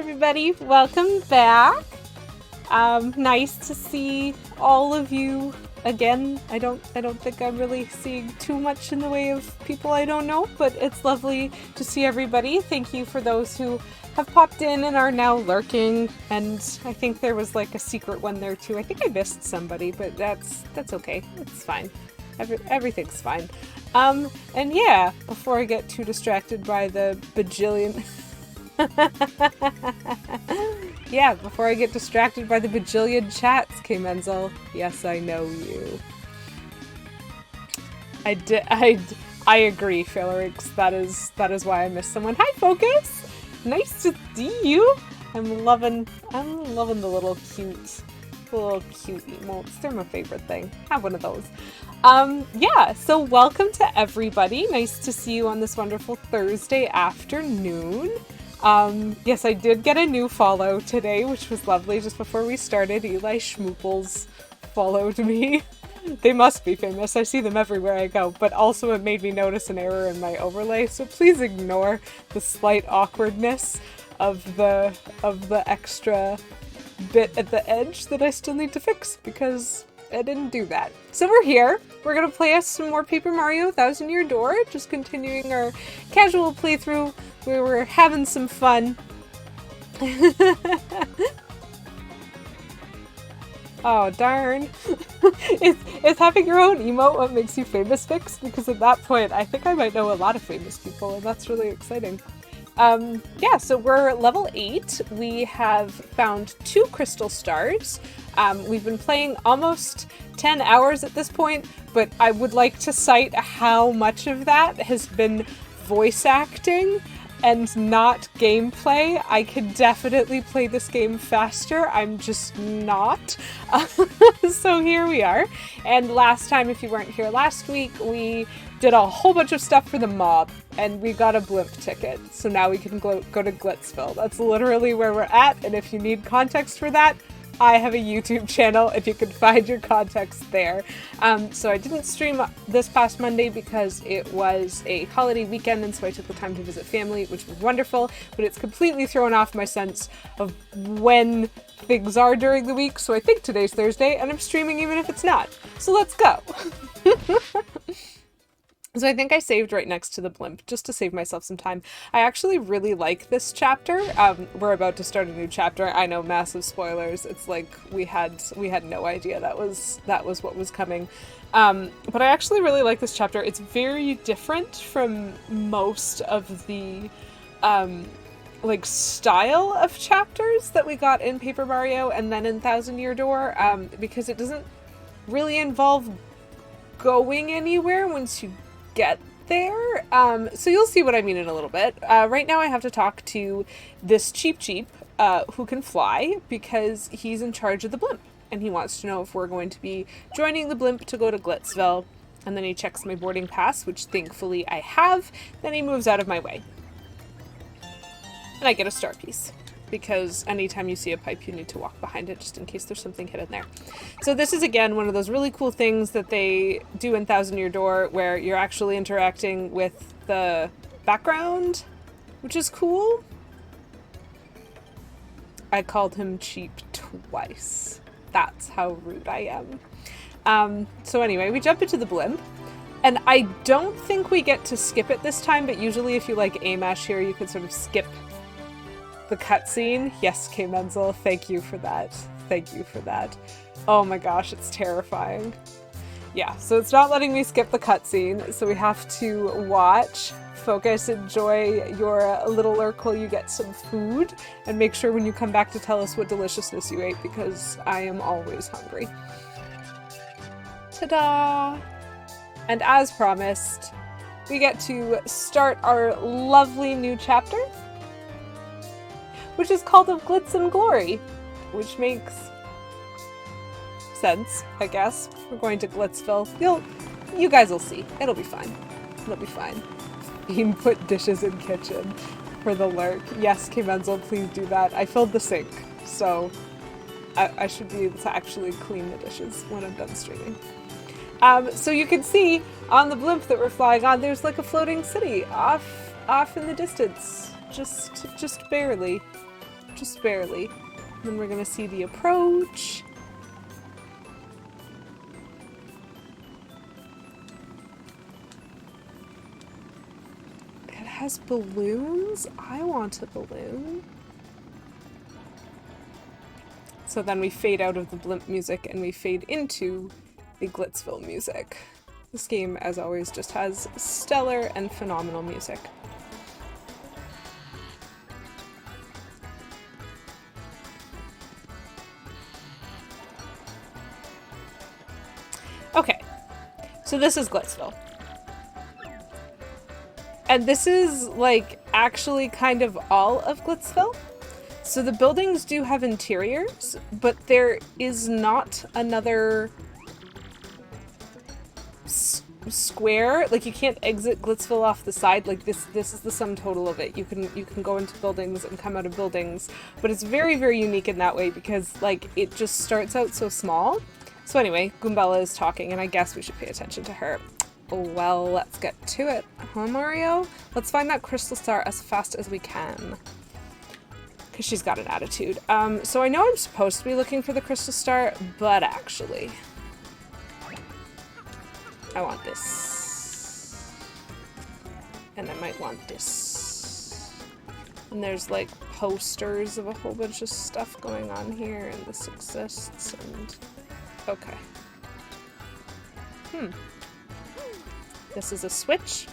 everybody, welcome back. Nice to see all of you again. I don't think I'm really seeing too much in the way of people I don't know, but it's lovely to see everybody. Thank you for those who have popped in and are now lurking, and I think there was like a secret one there too. I think I missed somebody, but that's okay. It's fine. Everything's fine. And yeah, before I get too distracted by the bajillion... Yeah, before I get distracted by the bajillion chats, K. Menzel. Yes, I know you. I agree, Phalanx. That is why I missed someone. Hi, Focus! Nice to see you! I'm loving the little cute emotes. They're my favorite thing. Have one of those. Yeah, so welcome to everybody. Nice to see you on this wonderful Thursday afternoon. Yes, I did get a new follow today, which was lovely. Just before we started, Eli Schmooples followed me. They must be famous. I see them everywhere I go, but also it made me notice an error in my overlay, so please ignore the slight awkwardness of the extra bit at the edge that I still need to fix, because I didn't do that. So we're here. We're gonna play us some more Paper Mario Thousand Year Door, just continuing our casual playthrough. We were having some fun. Oh, darn. Is having your own emote what makes you famous, Fix? Because at that point, I think I might know a lot of famous people, and that's really exciting. Yeah, so we're level 8. We have found 2 crystal stars. We've been playing almost 10 hours at this point, but I would like to cite how much of that has been voice acting and not gameplay. I could definitely play this game faster, I'm just not. So here we are. And last time, if you weren't here last week, we did a whole bunch of stuff for the mob, and we got a blimp ticket. So now we can go to Glitzville. That's literally where we're at, and if you need context for that, I have a YouTube channel if you can find your context there. So I didn't stream this past Monday because it was a holiday weekend, and so I took the time to visit family, which was wonderful, but it's completely thrown off my sense of when things are during the week. So I think today's Thursday, and I'm streaming even if it's not. So let's go. So I think I saved right next to the blimp, just to save myself some time. I actually really like this chapter. We're about to start a new chapter. I know, massive spoilers. It's like we had no idea that was what was coming. But I actually really like this chapter. It's very different from most of the like style of chapters that we got in Paper Mario and then in Thousand Year Door, because it doesn't really involve going anywhere once you get there. So you'll see what I mean in a little bit. Right now I have to talk to this Cheep who can fly, because he's in charge of the blimp, and he wants to know if we're going to be joining the blimp to go to Glitzville. And then he checks my boarding pass, which thankfully I have. Then he moves out of my way. And I get a star piece, because anytime you see a pipe, you need to walk behind it just in case there's something hidden there. So this is, again, one of those really cool things that they do in Thousand Year Door, where you're actually interacting with the background, which is cool. I called him cheap twice. That's how rude I am. So anyway, we jump into the blimp, and I don't think we get to skip it this time, but usually if you like A-mash here, you can sort of skip the cutscene. Yes, K. Menzel, thank you for that. Thank you for that. Oh my gosh, it's terrifying. Yeah, so it's not letting me skip the cutscene, so we have to watch, focus, enjoy your little lurk while you get some food, and make sure when you come back to tell us what deliciousness you ate, because I am always hungry. Ta-da! And as promised, we get to start our lovely new chapter, which is called Of Glitz and Glory, which makes sense, I guess. We're going to Glitzville. You guys will see. It'll be fine. It'll be fine. Bean put dishes in kitchen for the lurk. Yes, K. Menzel, please do that. I filled the sink, so I should be able to actually clean the dishes when I'm done streaming. So you can see on the blimp that we're flying on, there's like a floating city off in the distance. Just barely. just barely. Then we're gonna see the approach. It has balloons? I want a balloon. So then we fade out of the blimp music and we fade into the Glitzville music. This game, as always, just has stellar and phenomenal music. Okay, so this is Glitzville. And this is, like, actually kind of all of Glitzville. So the buildings do have interiors, but there is not another square. Like, you can't exit Glitzville off the side. Like, this is the sum total of it. You can go into buildings and come out of buildings, but it's very, very unique in that way because, like, it just starts out so small. So anyway, Goombella is talking, and I guess we should pay attention to her. Well, let's get to it, huh, Mario? Let's find that crystal star as fast as we can. Because she's got an attitude. So I know I'm supposed to be looking for the crystal star, but actually, I want this. And I might want this. And there's, like, posters of a whole bunch of stuff going on here, and this exists, and... Okay. This is a switch.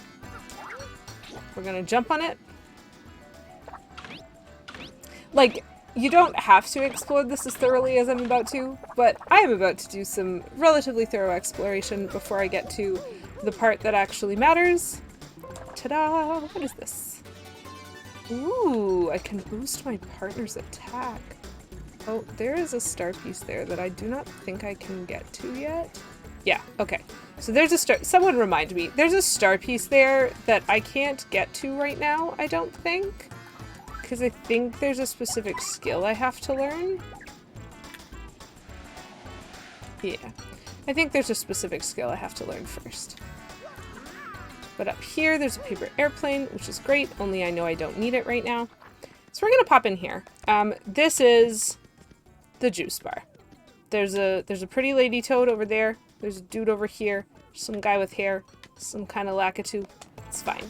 We're gonna jump on it. Like, you don't have to explore this as thoroughly as I'm about to, but I am about to do some relatively thorough exploration before I get to the part that actually matters. Ta-da! What is this? Ooh, I can boost my partner's attack. Oh, there is a star piece there that I do not think I can get to yet. Yeah, okay. So there's a star- someone remind me. There's a star piece there that I can't get to right now, I don't think. Because I think there's a specific skill I have to learn. Yeah. I think there's a specific skill I have to learn first. But up here, there's a paper airplane, which is great, only I know I don't need it right now. So we're gonna pop in here. This is the juice bar. There's a pretty lady toad over there. There's a dude over here. Some guy with hair. Some kind of lakitu. It's fine.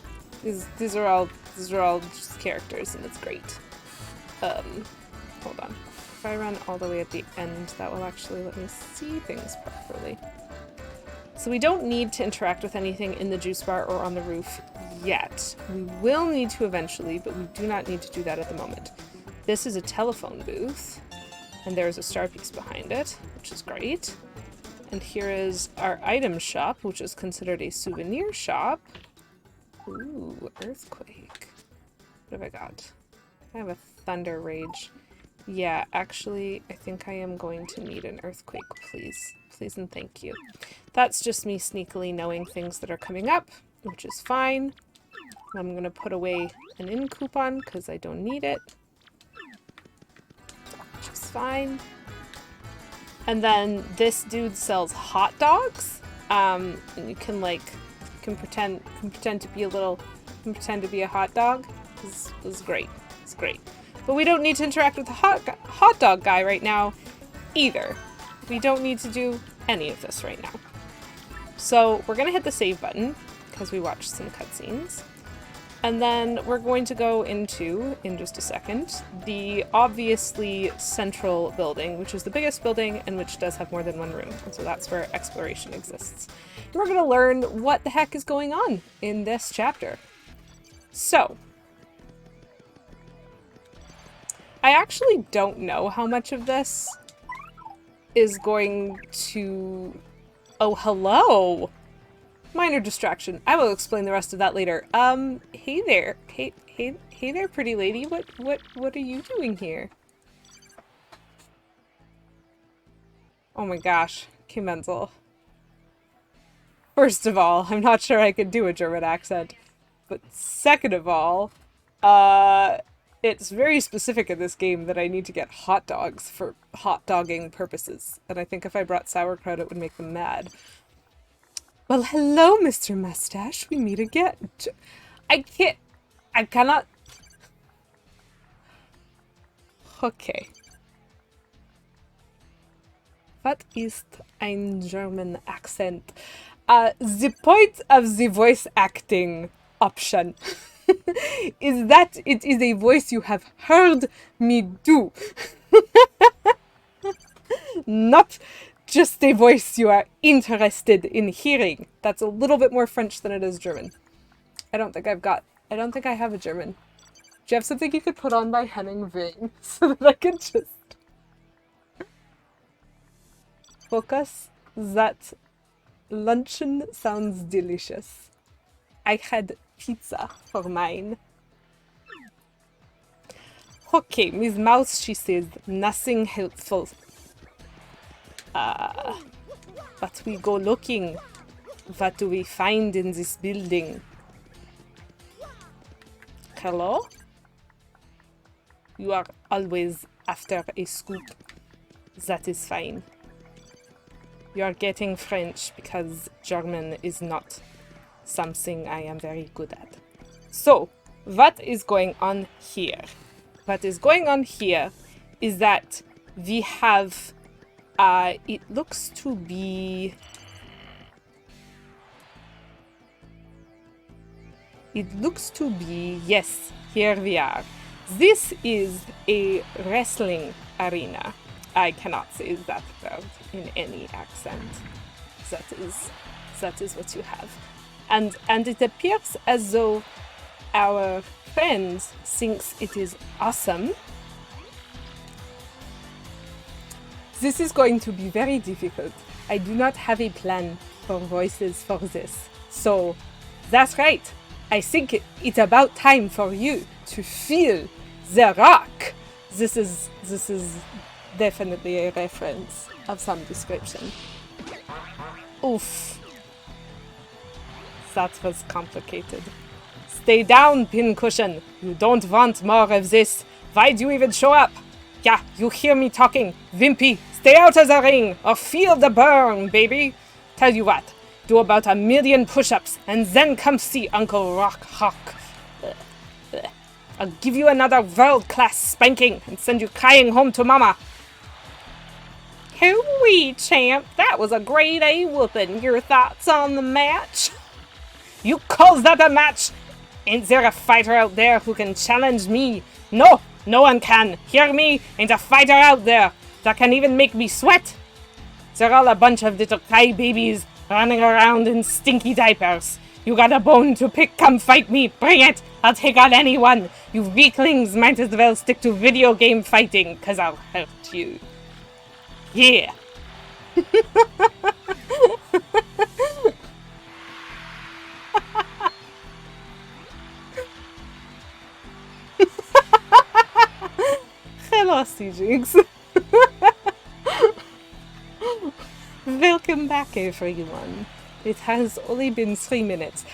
These are all just characters, and it's great. Hold on. If I run all the way at the end, that will actually let me see things properly. So we don't need to interact with anything in the juice bar or on the roof yet. We will need to eventually, but we do not need to do that at the moment. This is a telephone booth, and there's a star piece behind it, which is great. And here is our item shop, which is considered a souvenir shop. Ooh, earthquake. What have I got? I have a thunder rage. Yeah, actually, I think I am going to need an earthquake, please. Please and thank you. That's just me sneakily knowing things that are coming up, which is fine. I'm going to put away an in coupon because I don't need it. Which is fine. And then this dude sells hot dogs. And you can pretend to be pretend to be a hot dog. This is great. It's great. But we don't need to interact with the hot dog guy right now either. We don't need to do any of this right now. So we're gonna hit the save button because we watched some cutscenes. And then we're going to go into, in just a second, the obviously central building, which is the biggest building and which does have more than one room. And so that's where exploration exists. And we're going to learn what the heck is going on in this chapter. So, I actually don't know how much of this is going to... Oh, hello! Minor distraction. I will explain the rest of that later. Hey there. Hey there, pretty lady. What are you doing here? Oh my gosh. Kim Menzel. First of all, I'm not sure I could do a German accent. But second of all, it's very specific in this game that I need to get hot dogs for hot dogging purposes. And I think if I brought sauerkraut, it would make them mad. Well, hello, Mr. Mustache. We meet again. I cannot... Okay. What is ein German accent? The point of the voice acting option is that it is a voice you have heard me do. Not just a voice you are interested in hearing. That's a little bit more French than it is German. I don't think I have a German. Do you have something you could put on by Henning Wing so that I could just focus? That luncheon sounds delicious. I had pizza for mine. Okay, Miss Mouse, she says, nothing helpful. But we go looking. What do we find in this building? Hello? You are always after a scoop. That is fine. You are getting French because German is not something I am very good at. So, what is going on here? What is going on here is that we have, it looks to be, yes, here we are. This is a wrestling arena. I cannot say that word in any accent. That is what you have. And it appears as though our friend thinks it is awesome. This is going to be very difficult. I do not have a plan for voices for this. So, that's right. I think it's about time for you to feel the rock. This is definitely a reference of some description. Oof. That was complicated. Stay down, pincushion. You don't want more of this. Why'd you even show up? Yeah, you hear me talking. Wimpy, stay out of the ring or feel the burn, baby. Tell you what, do about 1,000,000 push-ups and then come see Uncle Rock Hawk. I'll give you another world-class spanking and send you crying home to mama. Hooey, champ. That was a grade A whooping. Your thoughts on the match? You calls that a match? Ain't there a fighter out there who can challenge me? No, no one can. Hear me? Ain't a fighter out there that can even make me sweat. They're all a bunch of little crybabies running around in stinky diapers. You got a bone to pick, come fight me. Bring it. I'll take on anyone. You weaklings might as well stick to video game fighting, 'cause I'll hurt you. Yeah. Hello, CJinx. Welcome back, everyone. It has only been 3 minutes.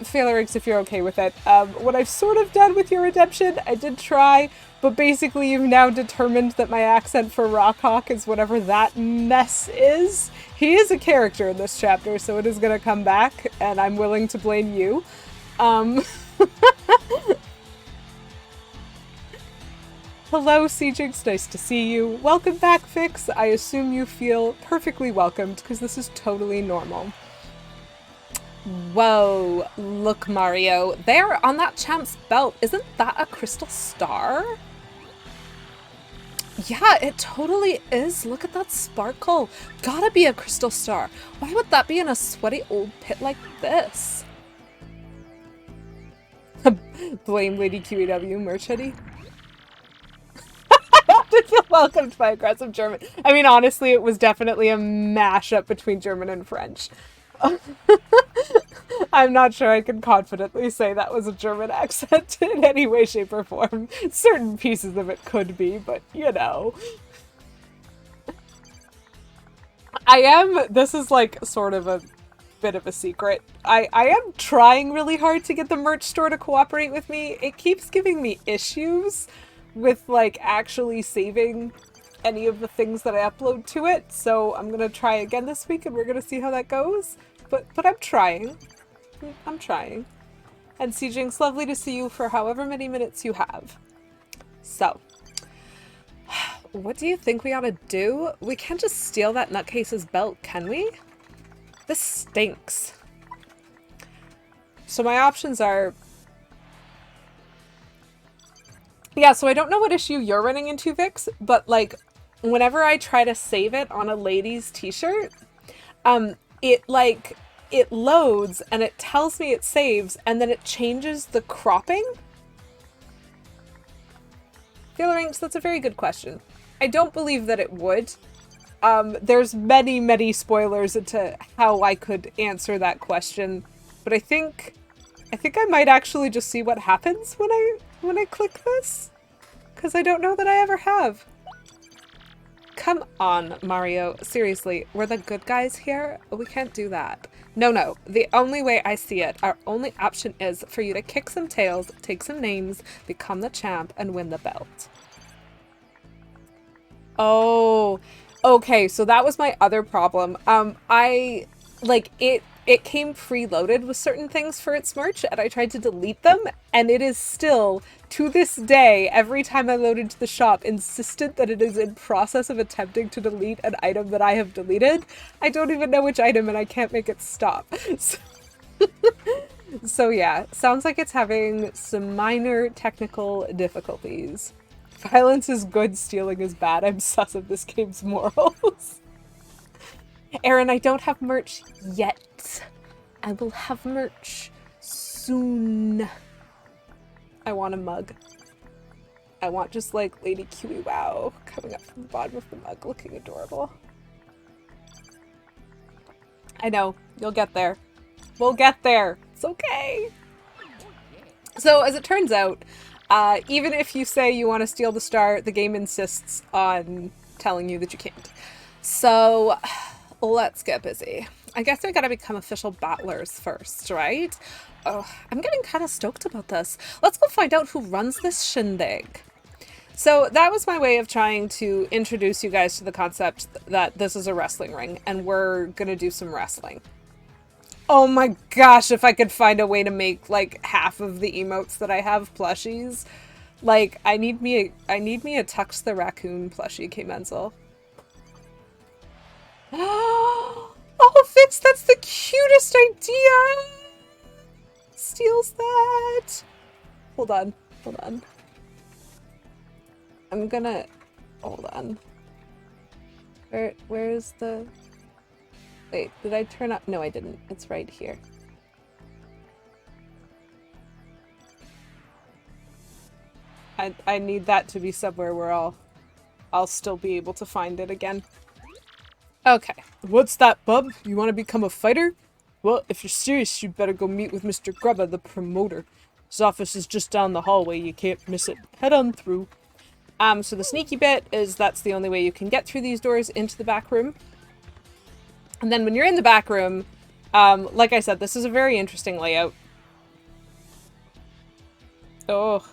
Felix, if you're okay with it, what I've sort of done with your redemption, I did try, but basically you've now determined that my accent for Rockhawk is whatever that mess is. He is a character in this chapter, so it is going to come back, and I'm willing to blame you. Hello, CJinx, nice to see you. Welcome back, Fix. I assume you feel perfectly welcomed, because this is totally normal. Whoa, look, Mario. There, on that champ's belt, isn't that a crystal star? Yeah, it totally is. Look at that sparkle. Gotta be a crystal star. Why would that be in a sweaty old pit like this? Blame Lady QEW merch hoodie. I often feel welcomed by aggressive German. I mean, honestly, it was definitely a mashup between German and French. I'm not sure I can confidently say that was a German accent in any way, shape, or form. Certain pieces of it could be, but you know. This is like sort of a bit of a secret. I am trying really hard to get the merch store to cooperate with me. It keeps giving me issues with like actually saving any of the things that I upload to it, so I'm gonna try again this week and we're gonna see how that goes. But I'm trying. I'm trying. And CJinx, lovely to see you for however many minutes you have. So, what do you think we ought to do? We can't just steal that nutcase's belt, can we? This stinks. So my options are... Yeah, so I don't know what issue you're running into, Vix, but like, whenever I try to save it on a lady's t-shirt, it loads and it tells me it saves and then it changes the cropping. Feelinks, that's a very good question. I don't believe that it would. There's many, many spoilers into how I could answer that question, but I think I might actually just see what happens when I click this, because I don't know that I ever have. Come on, Mario. Seriously, we're the good guys here? We can't do that. No. The only way I see it, our only option is for you to kick some tails, take some names, become the champ, and win the belt. Oh, okay, so that was my other problem. It came preloaded with certain things for its merch, and I tried to delete them, and it is still, to this day, every time I load into the shop, insistent that it is in process of attempting to delete an item that I have deleted. I don't even know which item, and I can't make it stop. So yeah, sounds like it's having some minor technical difficulties. Violence is good, stealing is bad. I'm sus of this game's morals. Aaron, I don't have merch yet. I will have merch soon. I want a mug. I want just like Lady Kiwi Wow coming up from the bottom of the mug looking adorable. I know, you'll get there. We'll get there. It's okay. So as it turns out, even if you say you want to steal the star, the game insists on telling you that you can't. So let's get busy. I guess I gotta become official battlers first, right? Oh, I'm getting kind of stoked about this. Let's go find out who runs this shindig. So that was my way of trying to introduce you guys to the concept that this is a wrestling ring and we're gonna do some wrestling. Oh my gosh, if I could find a way to make like half of the emotes that I have plushies. Like, I need me a Tux the Raccoon plushie, K-Menzel. Oh, Fitz, that's the cutest idea! Steals that! Hold on. I'm gonna... Hold on. Where's the... Wait, did I turn up? No, I didn't. It's right here. I need that to be somewhere where I'll still be able to find it again. Okay. What's that, bub? You want to become a fighter? Well, if you're serious, you'd better go meet with Mr. Grubba, the promoter. His office is just down the hallway. You can't miss it. Head on through. So the sneaky bit is that's the only way you can get through these doors into the back room. And then when you're in the back room, like I said, this is a very interesting layout. Oh.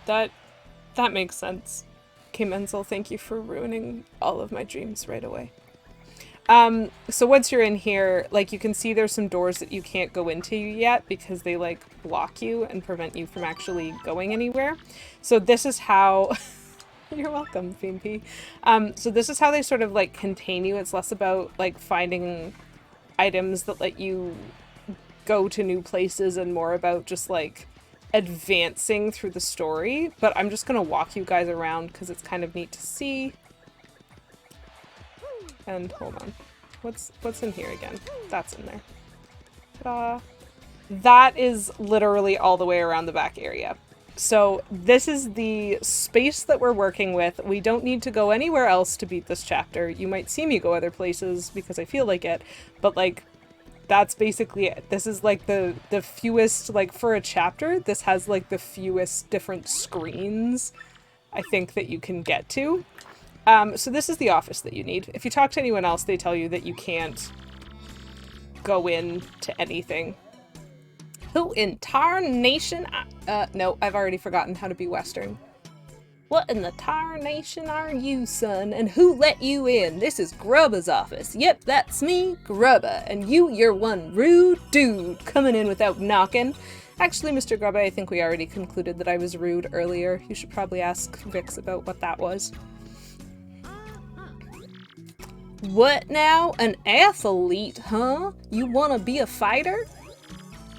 That makes sense. Okay, Menzel, thank you for ruining all of my dreams right away. So once you're in here, like, you can see there's some doors that you can't go into yet because they, like, block you and prevent you from actually going anywhere. So this is how... You're welcome, Fimpy. So this is how they sort of, like, contain you. It's less about, like, finding items that let you go to new places and more about just, like, advancing through the story. But I'm just gonna walk you guys around because it's kind of neat to see. And hold on. What's in here again? That's in there. Ta-da. That is literally all the way around the back area. So this is the space that we're working with. We don't need to go anywhere else to beat this chapter. You might see me go other places because I feel like it, but like that's basically it. This is like the fewest, like for a chapter, this has like the fewest different screens I think that you can get to. So this is the office that you need. If you talk to anyone else, they tell you that you can't go in to anything. Who in tarnation? No, I've already forgotten how to be Western. What in the tarnation are you, son? And who let you in? This is Grubba's office. Yep, that's me, Grubba. And you're one rude dude coming in without knocking. Actually, Mr. Grubba, I think we already concluded that I was rude earlier. You should probably ask Vix about what that was. What now? An athlete, huh? You wanna be a fighter?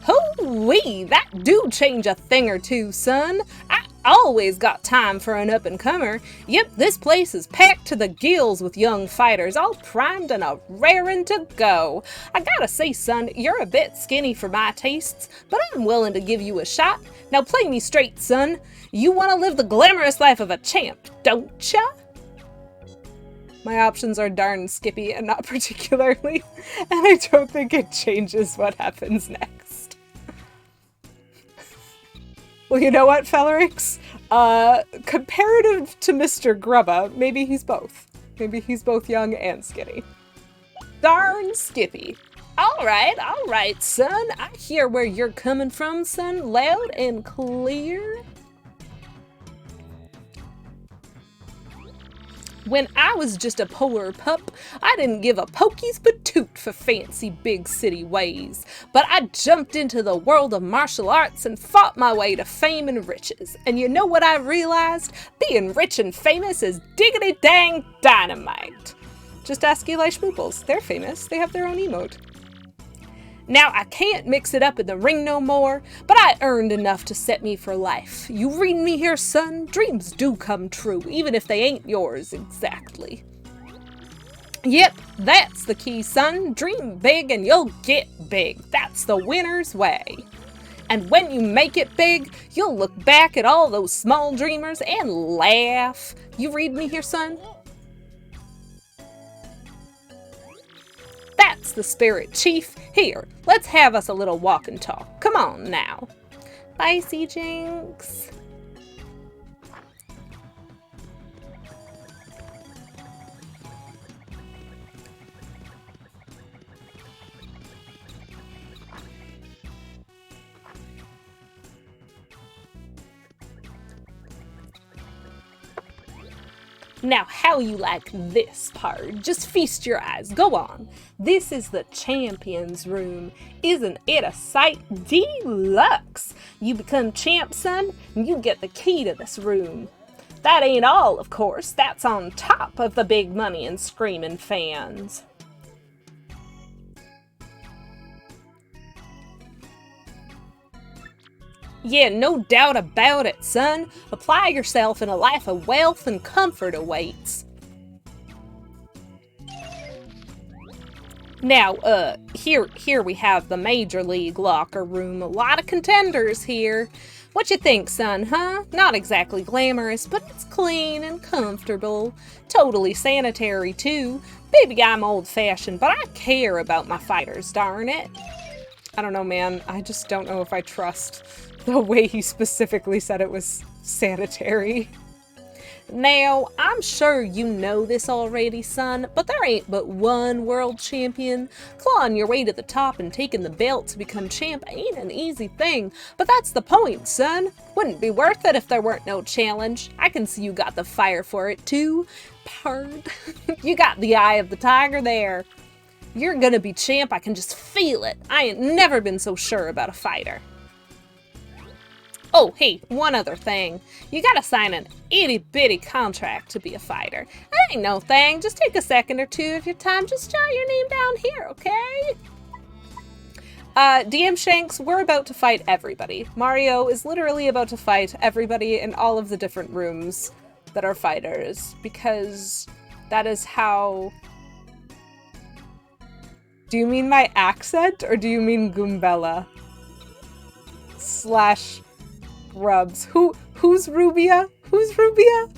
Hoo-wee! That do change a thing or two, son. I always got time for an up-and-comer. Yep, this place is packed to the gills with young fighters, all primed and a raring to go. I gotta say, son, you're a bit skinny for my tastes, but I'm willing to give you a shot. Now play me straight, son. You want to live the glamorous life of a champ, don't ya? My options are darn skippy and not particularly, and I don't think it changes what happens next. Well, you know what, Fellerix? Comparative to Mr. Grubba, maybe he's both. Maybe he's both young and skinny. Darn skippy. All right, son. I hear where you're coming from, son, loud and clear. When I was just a poor pup, I didn't give a pokey's patoot for fancy big city ways. But I jumped into the world of martial arts and fought my way to fame and riches. And you know what I realized? Being rich and famous is diggity dang dynamite. Just ask Eli Schmooples. They're famous. They have their own emote. Now, I can't mix it up in the ring no more, but I earned enough to set me for life. You read me here, son? Dreams do come true, even if they ain't yours exactly. Yep, that's the key, son. Dream big and you'll get big. That's the winner's way. And when you make it big, you'll look back at all those small dreamers and laugh. You read me here, son? That's the spirit, Chief. Here, let's have us a little walk and talk. Come on now. Bye, C. Jinx. Now, how you like this part? Just feast your eyes. Go on. This is the champion's room. Isn't it a sight deluxe? You become champ, son, and you get the key to this room. That ain't all, of course. That's on top of the big money and screaming fans. Yeah, no doubt about it, son. Apply yourself and a life of wealth and comfort awaits. Now, here we have the Major League locker room. A lot of contenders here. What you think, son, huh? Not exactly glamorous, but it's clean and comfortable. Totally sanitary, too. Maybe I'm old-fashioned, but I care about my fighters, darn it. I don't know, man. I just don't know if I trust the way he specifically said it was sanitary. Now, I'm sure you know this already, son, but there ain't but one world champion. Clawing your way to the top and taking the belt to become champ ain't an easy thing, but that's the point, son. Wouldn't be worth it if there weren't no challenge. I can see you got the fire for it, too. Pard. You got the eye of the tiger there. You're gonna be champ, I can just feel it. I ain't never been so sure about a fighter. Oh, hey, one other thing. You gotta sign an itty-bitty contract to be a fighter. That ain't no thing. Just take a second or two of your time. Just jot your name down here, okay? DM Shanks, we're about to fight everybody. Mario is literally about to fight everybody in all of the different rooms that are fighters, because that is how... Do you mean my accent, or do you mean Goombella? Slash... Rubs. Who's Rubia? Who's Rubia?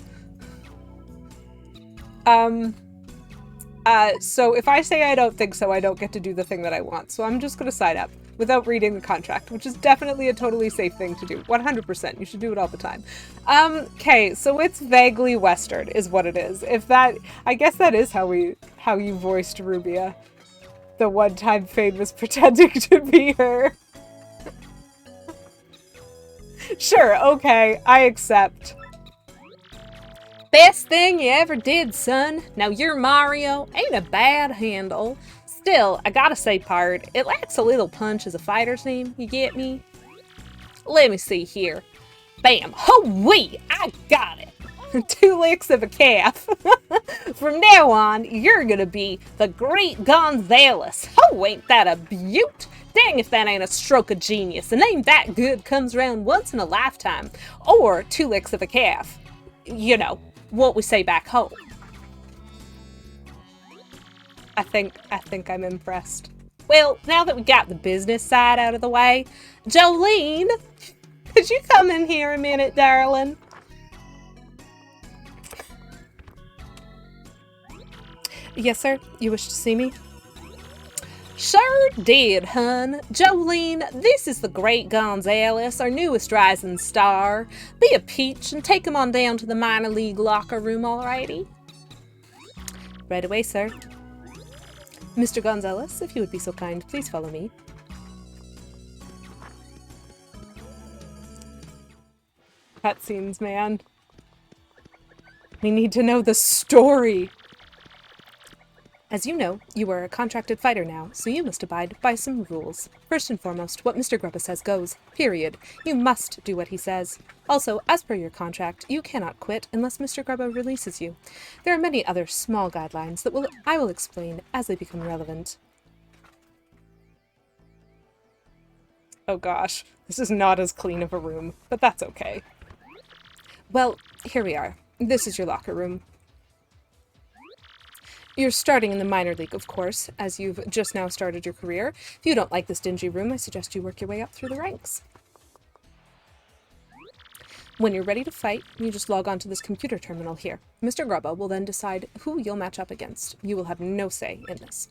So if I say I don't think so, I don't get to do the thing that I want. So I'm just gonna sign up without reading the contract, which is definitely a totally safe thing to do. 100%. You should do it all the time. Okay, so it's vaguely Western is what it is. If that, I guess that is how you voiced Rubia. The one time Fade was pretending to be her. Sure, okay, I accept. Best thing you ever did, son. Now your Mario ain't a bad handle. Still, I gotta say, Pard, it lacks a little punch as a fighter's name, you get me? Let me see here. Bam! Ho-wee! I got it! 2 licks of a calf. From now on, you're gonna be the Great Gonzalez. Oh, ain't that a beaut? Dang if that ain't a stroke of genius. A name that good comes around once in a lifetime. Or 2 licks of a calf. You know, what we say back home. I think I'm impressed. Well, now that we got the business side out of the way, Jolene, could you come in here a minute, darling? Yes, sir. You wish to see me? Sure did, hun. Jolene, this is the Great Gonzalez, our newest rising star. Be a peach and take him on down to the minor league locker room, alrighty? Right away, sir. Mr. Gonzalez, if you would be so kind, please follow me. Cutscenes, man. We need to know the story. As you know, you are a contracted fighter now, so you must abide by some rules. First and foremost, what Mr. Grubba says goes. Period. You must do what he says. Also, as per your contract, you cannot quit unless Mr. Grubba releases you. There are many other small guidelines that I will explain as they become relevant. Oh gosh, this is not as clean of a room, but that's okay. Well, here we are. This is your locker room. You're starting in the minor league, of course, as you've just now started your career. If you don't like this dingy room, I suggest you work your way up through the ranks. When you're ready to fight, you just log on to this computer terminal here. Mr. Grubba will then decide who you'll match up against. You will have no say in this.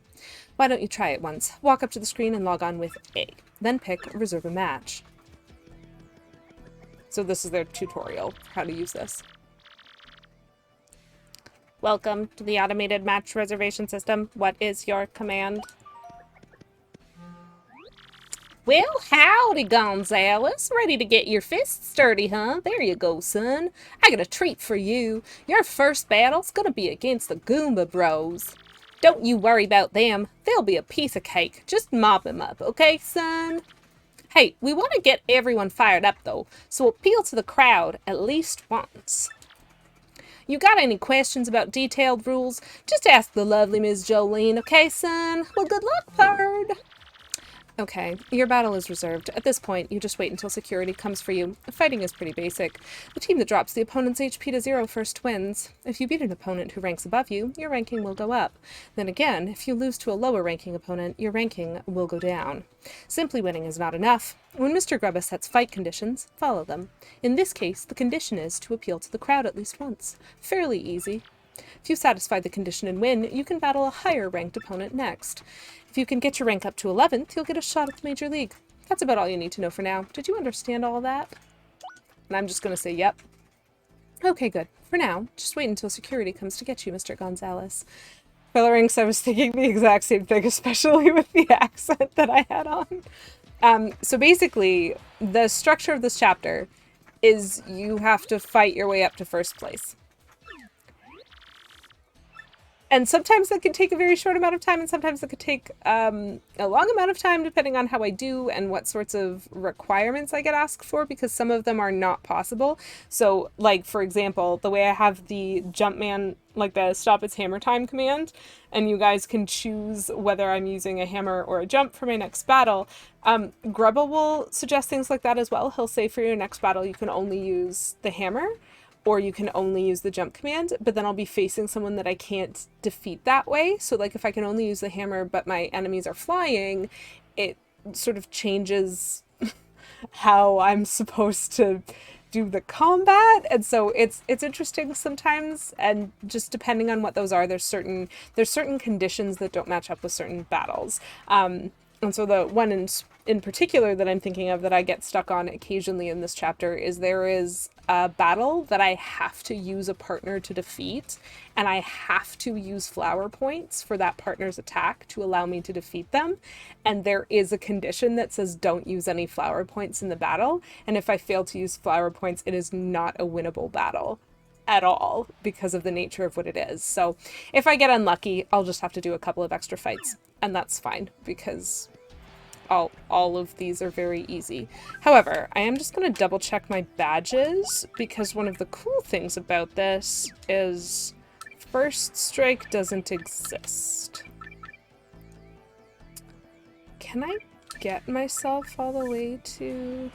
Why don't you try it once? Walk up to the screen and log on with A. Then pick Reserve a Match. So this is their tutorial, how to use this. Welcome to the automated match reservation system. What is your command? Well, howdy, Gonzalez. Ready to get your fists sturdy, huh? There you go, son. I got a treat for you. Your first battle's gonna be against the Goomba Bros. Don't you worry about them. They'll be a piece of cake. Just mop them up, okay, son? Hey, we want to get everyone fired up, though, so appeal to the crowd at least once. You got any questions about detailed rules? Just ask the lovely Ms. Jolene, okay, son? Well, good luck, pard. Okay, your battle is reserved. At this point, you just wait until security comes for you. Fighting is pretty basic. The team that drops the opponent's HP to 0 first wins. If you beat an opponent who ranks above you, your ranking will go up. Then again, if you lose to a lower ranking opponent, your ranking will go down. Simply winning is not enough. When Mr. Grubba sets fight conditions, follow them. In this case, the condition is to appeal to the crowd at least once. Fairly easy. If you satisfy the condition and win, you can battle a higher ranked opponent next. If you can get your rank up to 11th, you'll get a shot at the Major League. That's about all you need to know for now. Did you understand all that? And I'm just going to say yep. Okay, good. For now, just wait until security comes to get you, Mr. Gonzalez. For the ranks, I was thinking the exact same thing, especially with the accent that I had on. So basically, the structure of this chapter is you have to fight your way up to first place. And sometimes that can take a very short amount of time, and sometimes it could take a long amount of time, depending on how I do and what sorts of requirements I get asked for, because some of them are not possible. So, like, for example, the way I have the Jumpman, like the stop its hammer time command, and you guys can choose whether I'm using a hammer or a jump for my next battle. Grubba will suggest things like that as well. He'll say for your next battle you can only use the hammer, or you can only use the jump command, but then I'll be facing someone that I can't defeat that way. So like if I can only use the hammer but my enemies are flying, it sort of changes how I'm supposed to do the combat. And so it's interesting sometimes, and just depending on what those are, there's certain conditions that don't match up with certain battles. And so the one in particular that I'm thinking of that I get stuck on occasionally in this chapter is there is a battle that I have to use a partner to defeat, and I have to use flower points for that partner's attack to allow me to defeat them. And there is a condition that says don't use any flower points in the battle, and if I fail to use flower points, it is not a winnable battle at all because of the nature of what it is. So if I get unlucky, I'll just have to do a couple of extra fights, and that's fine because all of these are very easy. However, I am just going to double check my badges, because one of the cool things about this is First Strike doesn't exist. Can I get myself all the way to...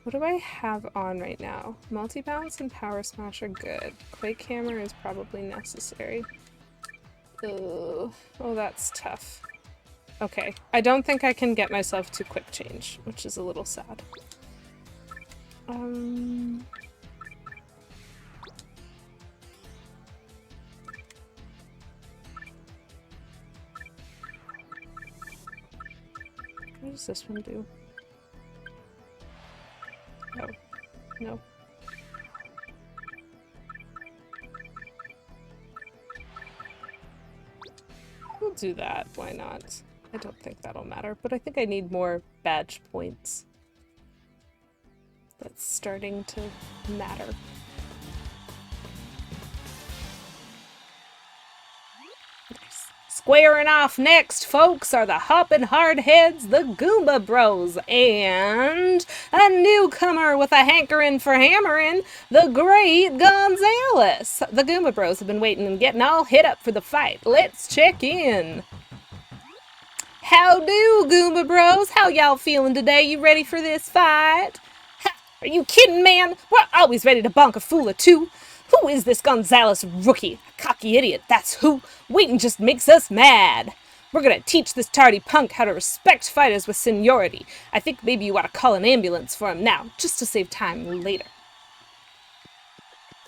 What do I have on right now? Multi-bounce and power smash are good. Quake hammer is probably necessary. Ugh. Oh, that's tough. Okay, I don't think I can get myself to quick change, which is a little sad. What does this one do? Oh, no. We'll do that, why not? I don't think that'll matter, but I think I need more badge points. That's starting to matter. Nice. Squaring off next, folks, are the hoppin' hardheads, the Goomba Bros, and a newcomer with a hankerin' for hammering, the great Gonzalez. The Goomba Bros have been waiting and getting all hit up for the fight. Let's check in. How do, Goomba Bros? How y'all feeling today? You ready for this fight? Ha, are you kidding, man? We're always ready to bonk a fool or two. Who is this Gonzalez rookie? A cocky idiot, that's who. Waiting just makes us mad. We're gonna teach this tardy punk how to respect fighters with seniority. I think maybe you ought to call an ambulance for him now, just to save time later.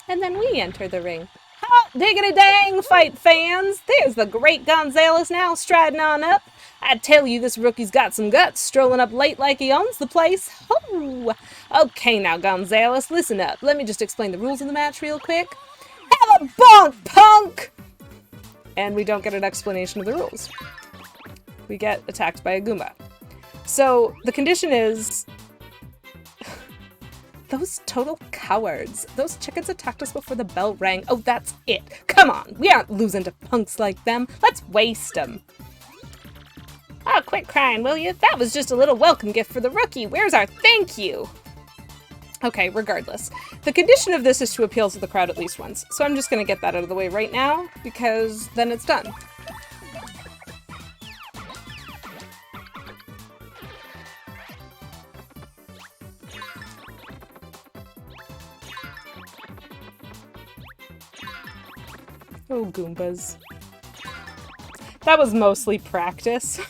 And then we enter the ring. Hot diggity dang, fight fans! There's the great Gonzalez now striding on up. I tell you, this rookie's got some guts, strolling up late like he owns the place. Ho! Okay now, Gonzalez, listen up. Let me just explain the rules of the match real quick. Have a bonk, punk! And we don't get an explanation of the rules. We get attacked by a Goomba. So, the condition is... Those total cowards. Those chickens attacked us before the bell rang. Oh, that's it. Come on, we aren't losing to punks like them. Let's waste them. Oh, quit crying, will you? That was just a little welcome gift for the rookie. Where's our thank you? Okay, regardless. The condition of this is to appeal to the crowd at least once. So I'm just gonna get that out of the way right now, because then it's done. Oh, Goombas. That was mostly practice.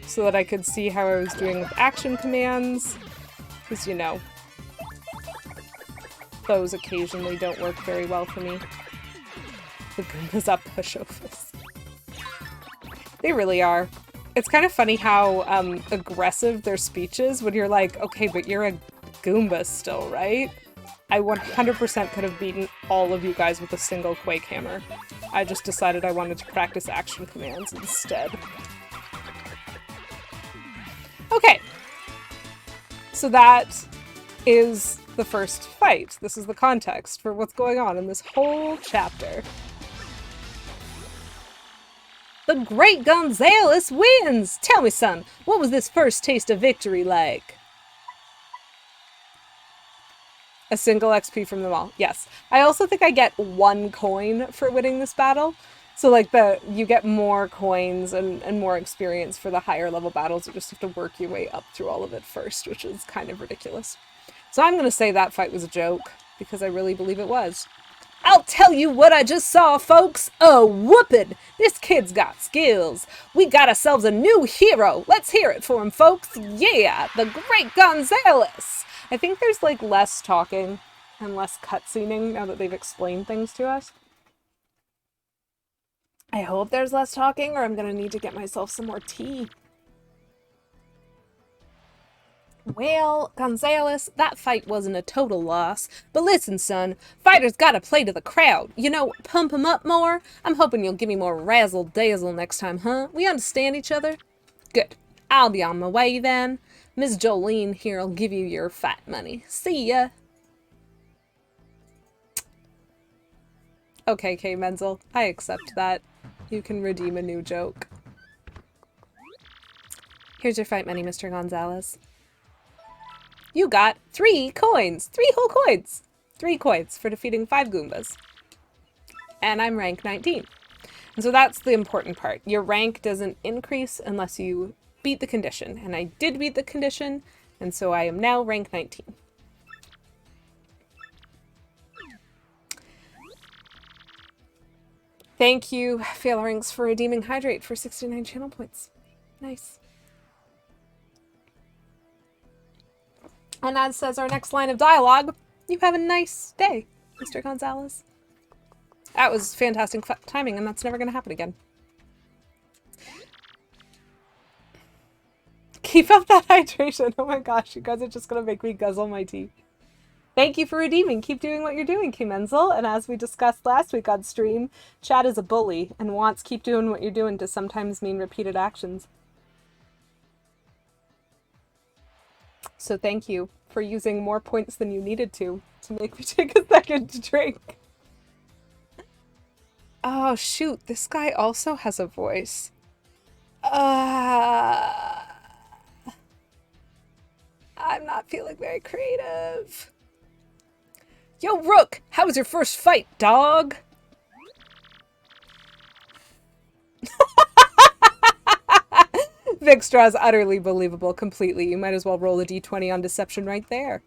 So that I could see how I was doing with action commands. Because, you know, those occasionally don't work very well for me. The Goombas are pushovers. They really are. It's kind of funny how aggressive their speech is when you're like, okay, but you're a Goomba still, right? I 100% could have beaten all of you guys with a single Quake Hammer. I just decided I wanted to practice action commands instead. Okay. So that is the first fight. This is the context for what's going on in this whole chapter. The great Gonzalez wins! Tell me, son, what was this first taste of victory like? A single XP from them all. Yes. I also think I get 1 coin for winning this battle. So like you get more coins and more experience for the higher level battles. You just have to work your way up through all of it first, which is kind of ridiculous. So I'm gonna say that fight was a joke, because I really believe it was. I'll tell you what I just saw, folks! A whoopin'! This kid's got skills! We got ourselves a new hero! Let's hear it for him, folks! Yeah! The great Gonzalez! I think there's like less talking and less cutscening now that they've explained things to us. I hope there's less talking, or I'm gonna need to get myself some more tea. Well, Gonzalez, that fight wasn't a total loss. But listen, son, fighters gotta play to the crowd. You know, pump 'em up more. I'm hoping you'll give me more razzle-dazzle next time, huh? We understand each other? Good. I'll be on my way then. Miss Jolene here'll give you your fight money. See ya! Okay, Kay Menzel, I accept that. You can redeem a new joke. Here's your fight money, Mr. Gonzalez. You got 3 coins! 3 whole coins! 3 coins for defeating 5 Goombas. And I'm rank 19. And so that's the important part. Your rank doesn't increase unless you beat the condition. And I did beat the condition, and so I am now rank 19. Thank you, Phalanx, for redeeming Hydrate for 69 channel points. Nice. And as says our next line of dialogue, you have a nice day, Mr. Gonzalez. That was fantastic timing, and that's never going to happen again. Keep up that hydration. Oh my gosh, you guys are just going to make me guzzle my tea. Thank you for redeeming. Keep doing what you're doing, Kimenzel. And as we discussed last week on stream, Chad is a bully and wants keep doing what you're doing to sometimes mean repeated actions. So thank you for using more points than you needed to make me take a second to drink. Oh shoot, this guy also has a voice. I'm not feeling very creative. Yo, Rook! How was your first fight, dog? Vikstraw's utterly believable completely. You might as well roll a d20 on deception right there.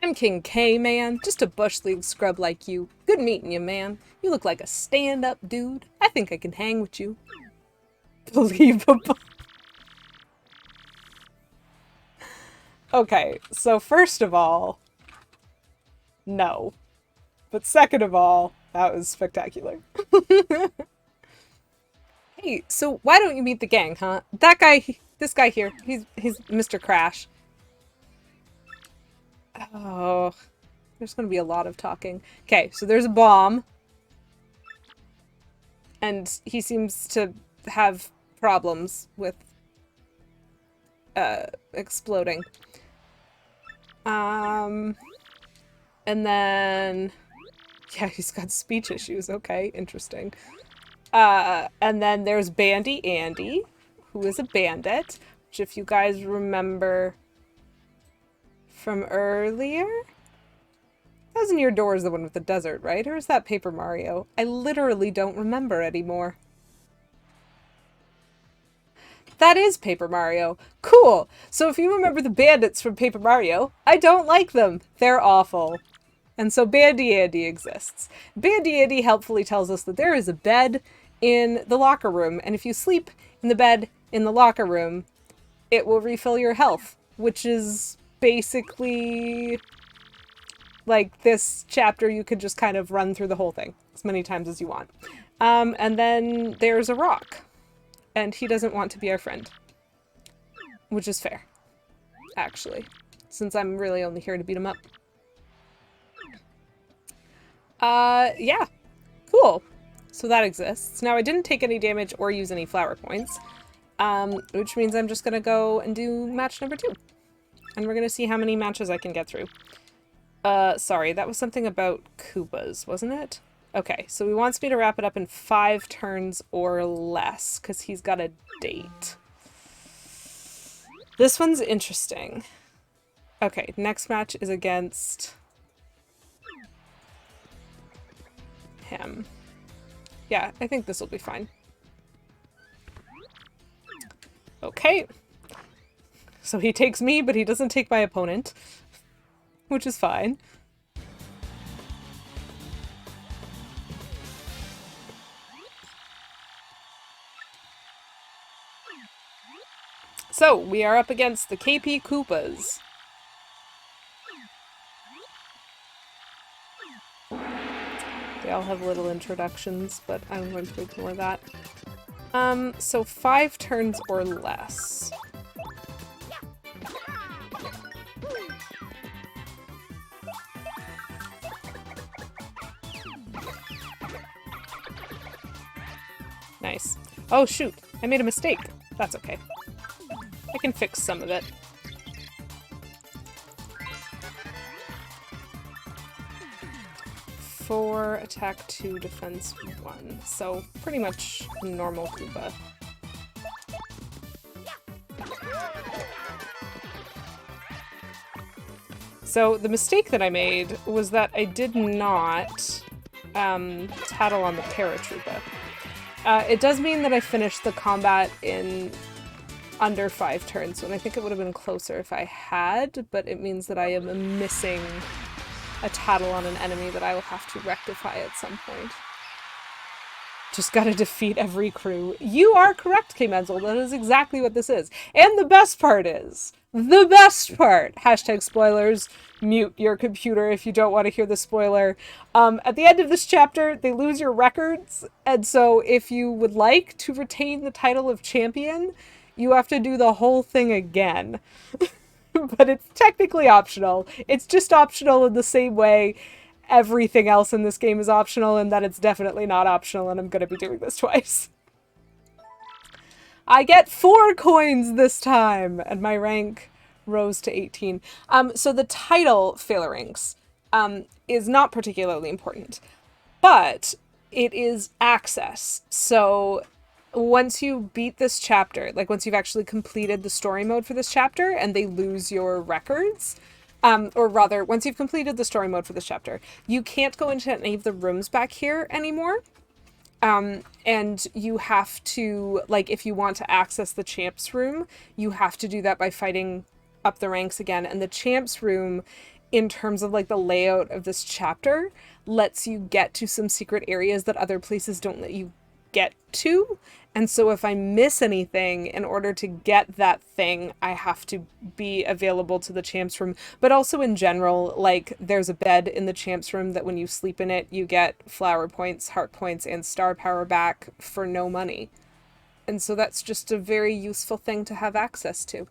I'm King K, man. Just a bush league scrub like you. Good meeting you, man. You look like a stand-up dude. I think I can hang with you. Believable. Okay, so first of all, no. But second of all, that was spectacular. Hey, so why don't you meet the gang, huh? That guy, this guy here, he's Mr. Crash. Oh, there's gonna be a lot of talking. Okay, so there's a bomb. And he seems to have problems with exploding. And then, yeah, he's got speech issues. Okay, interesting. And then there's Bandy Andy, who is a bandit, which if you guys remember from earlier, Thousand Year Door is the one with the desert, right? Or is that Paper Mario? I literally don't remember anymore. That is Paper Mario. Cool! So if you remember the bandits from Paper Mario, I don't like them. They're awful. And so Bandy Andy exists. Bandy Andy helpfully tells us that there is a bed in the locker room, and if you sleep in the bed in the locker room, it will refill your health, which is basically like this chapter. You could just kind of run through the whole thing as many times as you want. And then there's a rock, and he doesn't want to be our friend, which is fair, actually, since I'm really only here to beat him up. Yeah, cool. So that exists. Now I didn't take any damage or use any flower points, which means I'm just gonna go and do match number 2. And we're gonna see how many matches I can get through. Sorry, that was something about Koopas, wasn't it? Okay, so he wants me to wrap it up in 5 turns or less, because he's got a date. This one's interesting. Okay, next match is against him. Yeah, I think this will be fine. Okay. So he takes me, but he doesn't take my opponent, which is fine. So, we are up against the KP Koopas. They all have little introductions, but I'm going to ignore that. So 5 turns or less. Nice. Oh shoot, I made a mistake. That's okay. I can fix some of it. Four, attack 2, defense 1. So pretty much normal Koopa. So the mistake that I made was that I did not tattle on the paratrooper. It does mean that I finished the combat in under 5 turns, and I think it would have been closer if I had, but it means that I am missing a tattle on an enemy that I will have to rectify at some point. Just gotta defeat every crew. You are correct, K. Menzel. That is exactly what this is. And the best part is, hashtag spoilers, mute your computer if you don't want to hear the spoiler. At the end of this chapter, they lose your records, and so if you would like to retain the title of champion, you have to do the whole thing again. But it's technically optional. It's just optional in the same way everything else in this game is optional, and that it's definitely not optional, and I'm gonna be doing this twice. I get 4 coins this time, and my rank rose to 18. So the title, Phalanx, is not particularly important, but it is access. So once you beat this chapter, like once you've actually completed the story mode for this chapter and they lose your records, or rather, once you've completed the story mode for this chapter, you can't go into any of the rooms back here anymore. And you have to, like, if you want to access the champs room, you have to do that by fighting up the ranks again. And the champs room, in terms of, like, the layout of this chapter, lets you get to some secret areas that other places don't let you get to. And so if I miss anything, in order to get that thing, I have to be available to the champs room. But also in general, like, there's a bed in the champs room that when you sleep in it, you get flower points, heart points, and star power back for no money. And so that's just a very useful thing to have access to.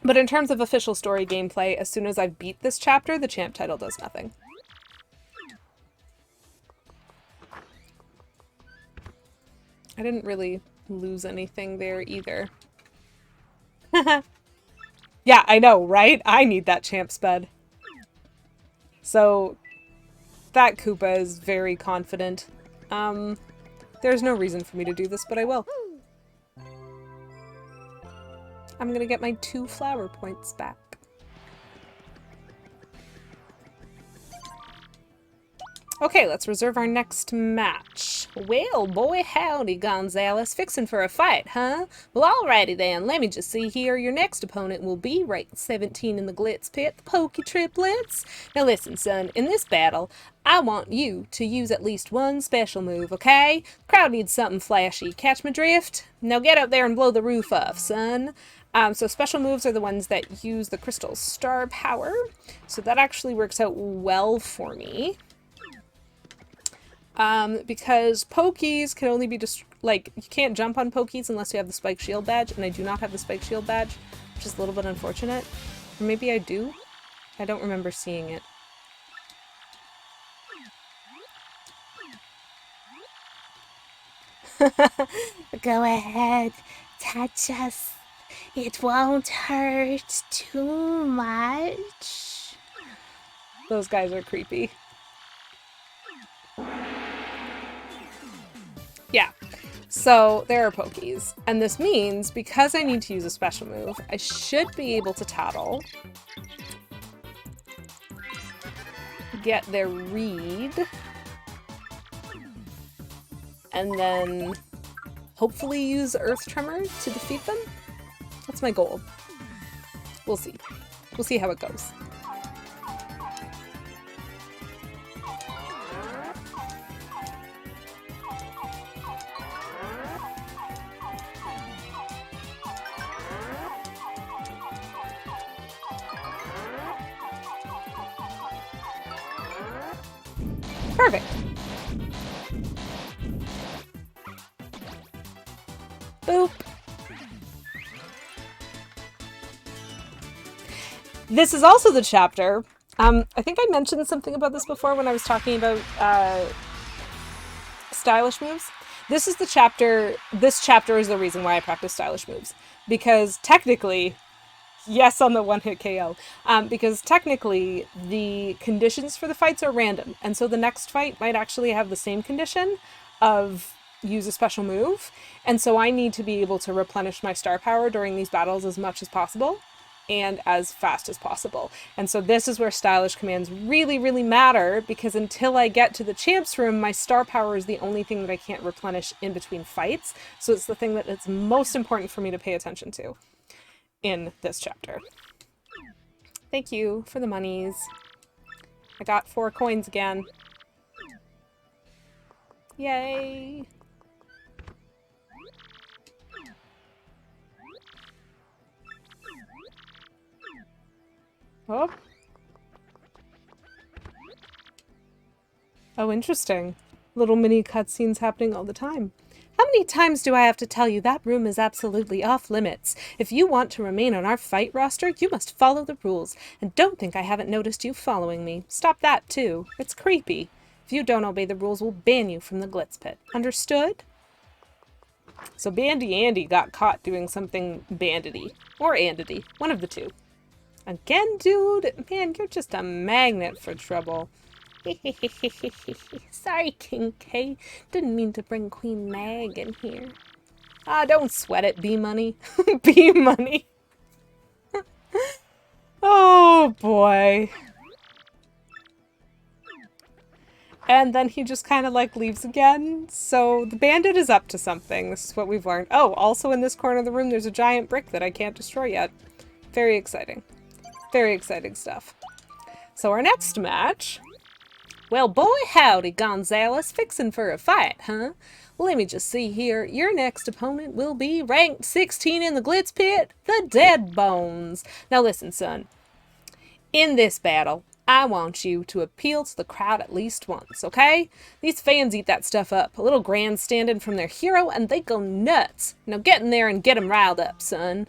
But in terms of official story gameplay, as soon as I beat this chapter, the champ title does nothing. I didn't really lose anything there either. Yeah, I know, right? I need that champ's bed. So, that Koopa is very confident. There's no reason for me to do this, but I will. I'm gonna get my 2 flower points back. Okay, let's reserve our next match. Well, boy, howdy, Gonzalez. Fixin' for a fight, huh? Well, alrighty then. Let me just see here. Your next opponent will be ranked 17 in the Glitz Pit, the Pokey Triplets. Now listen, son, in this battle, I want you to use at least one special move, okay? The crowd needs something flashy. Catch my drift? Now get up there and blow the roof off, son. So special moves are the ones that use the crystal star power. So that actually works out well for me. Because Pokies can only be just, like, you can't jump on Pokies unless you have the Spike Shield badge, and I do not have the Spike Shield badge, which is a little bit unfortunate. Or maybe I do? I don't remember seeing it. Go ahead, touch us. It won't hurt too much. Those guys are creepy. Yeah, so there are Pokies, and this means because I need to use a special move, I should be able to tattle, get their read, and then hopefully use Earth Tremor to defeat them. That's my goal. We'll see. We'll see how it goes. Perfect. Boop. This is also the chapter. I think I mentioned something about this before when I was talking about stylish moves. This is the chapter. This chapter is the reason why I practice stylish moves. Because technically, yes, on the one-hit KO. Because technically, the conditions for the fights are random. And so the next fight might actually have the same condition of use a special move. And so I need to be able to replenish my star power during these battles as much as possible. and as fast as possible. And so this is where stylish commands really, really matter, because until I get to the champs room, my star power is the only thing that I can't replenish in between fights. So it's the thing that it's most important for me to pay attention to in this chapter. Thank you for the monies. I got 4 coins again. Yay! Oh. Oh, interesting. Little mini cutscenes happening all the time. How many times do I have to tell you that room is absolutely off limits? If you want to remain on our fight roster, you must follow the rules. And don't think I haven't noticed you following me. Stop that, too. It's creepy. If you don't obey the rules, we'll ban you from the Glitz Pit. Understood? So Bandy Andy got caught doing something bandity. Or andity. One of the two. Again, dude? Man, you're just a magnet for trouble. Sorry, King K. Didn't mean to bring Queen Mag in here. Ah, don't sweat it, B-Money. B-Money. Oh, boy. And then he just kind of, like, leaves again. So the bandit is up to something. This is what we've learned. Oh, also in this corner of the room, there's a giant brick that I can't destroy yet. Very exciting. Very exciting stuff. So our next match... Well, boy howdy, Gonzalez. Fixin' for a fight, huh? Well, let me just see here. Your next opponent will be ranked 16 in the Glitz Pit, the Dead Bones. Now listen, son. In this battle, I want you to appeal to the crowd at least once, okay? These fans eat that stuff up. A little grandstanding from their hero, and they go nuts. Now get in there and get 'em riled up, son.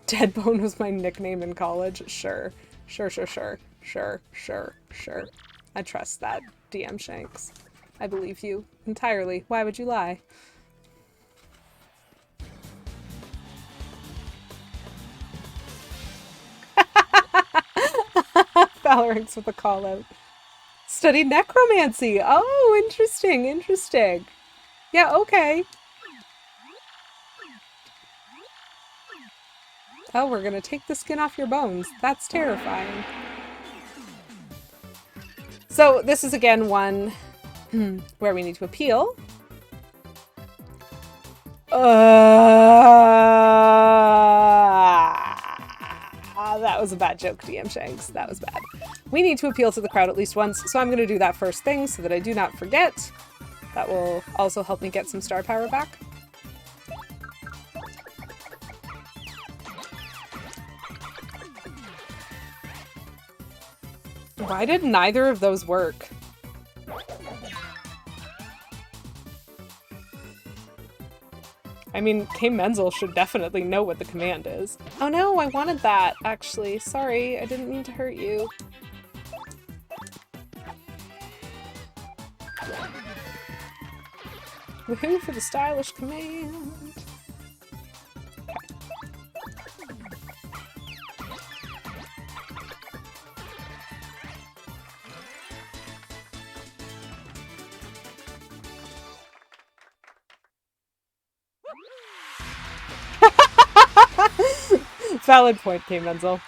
Deadbone was my nickname in college. Sure. Sure. I trust that, DM Shanks. I believe you entirely. Why would you lie? Phalanx with a call out. Studied necromancy. Oh, interesting, interesting. Yeah, okay. Oh, we're gonna take the skin off your bones. That's terrifying. So this is again one where we need to appeal. That was a bad joke, DM Shanks. That was bad. We need to appeal to the crowd at least once, so I'm going to do that first thing so that I do not forget. That will also help me get some star power back. Why did neither of those work? I mean, K. Menzel should definitely know what the command is. Oh no, I wanted that, actually. Sorry, I didn't mean to hurt you. Woohoo for the stylish command! Valid point, K. Menzel.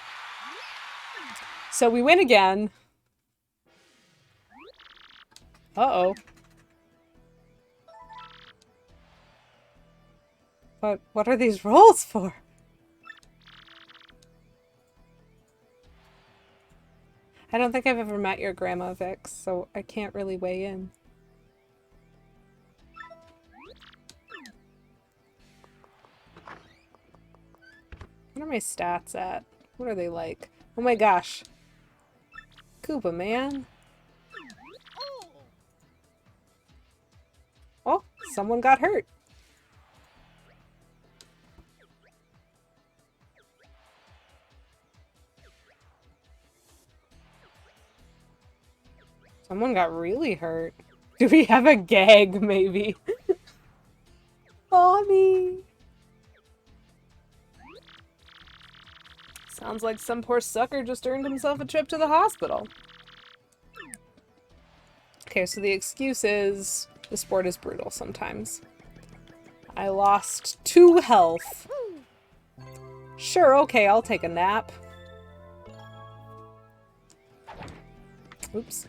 So we win again. Uh-oh. What are these rolls for? I don't think I've ever met your grandma, Vix, so I can't really weigh in. What are my stats at? What are they like? Oh my gosh. Koopa, man. Oh, someone got hurt. Someone got really hurt. Do we have a gag, maybe? Mommy! Sounds like some poor sucker just earned himself a trip to the hospital. Okay, so the excuse is the sport is brutal sometimes. I lost 2 health. Sure, okay, I'll take a nap. Oops.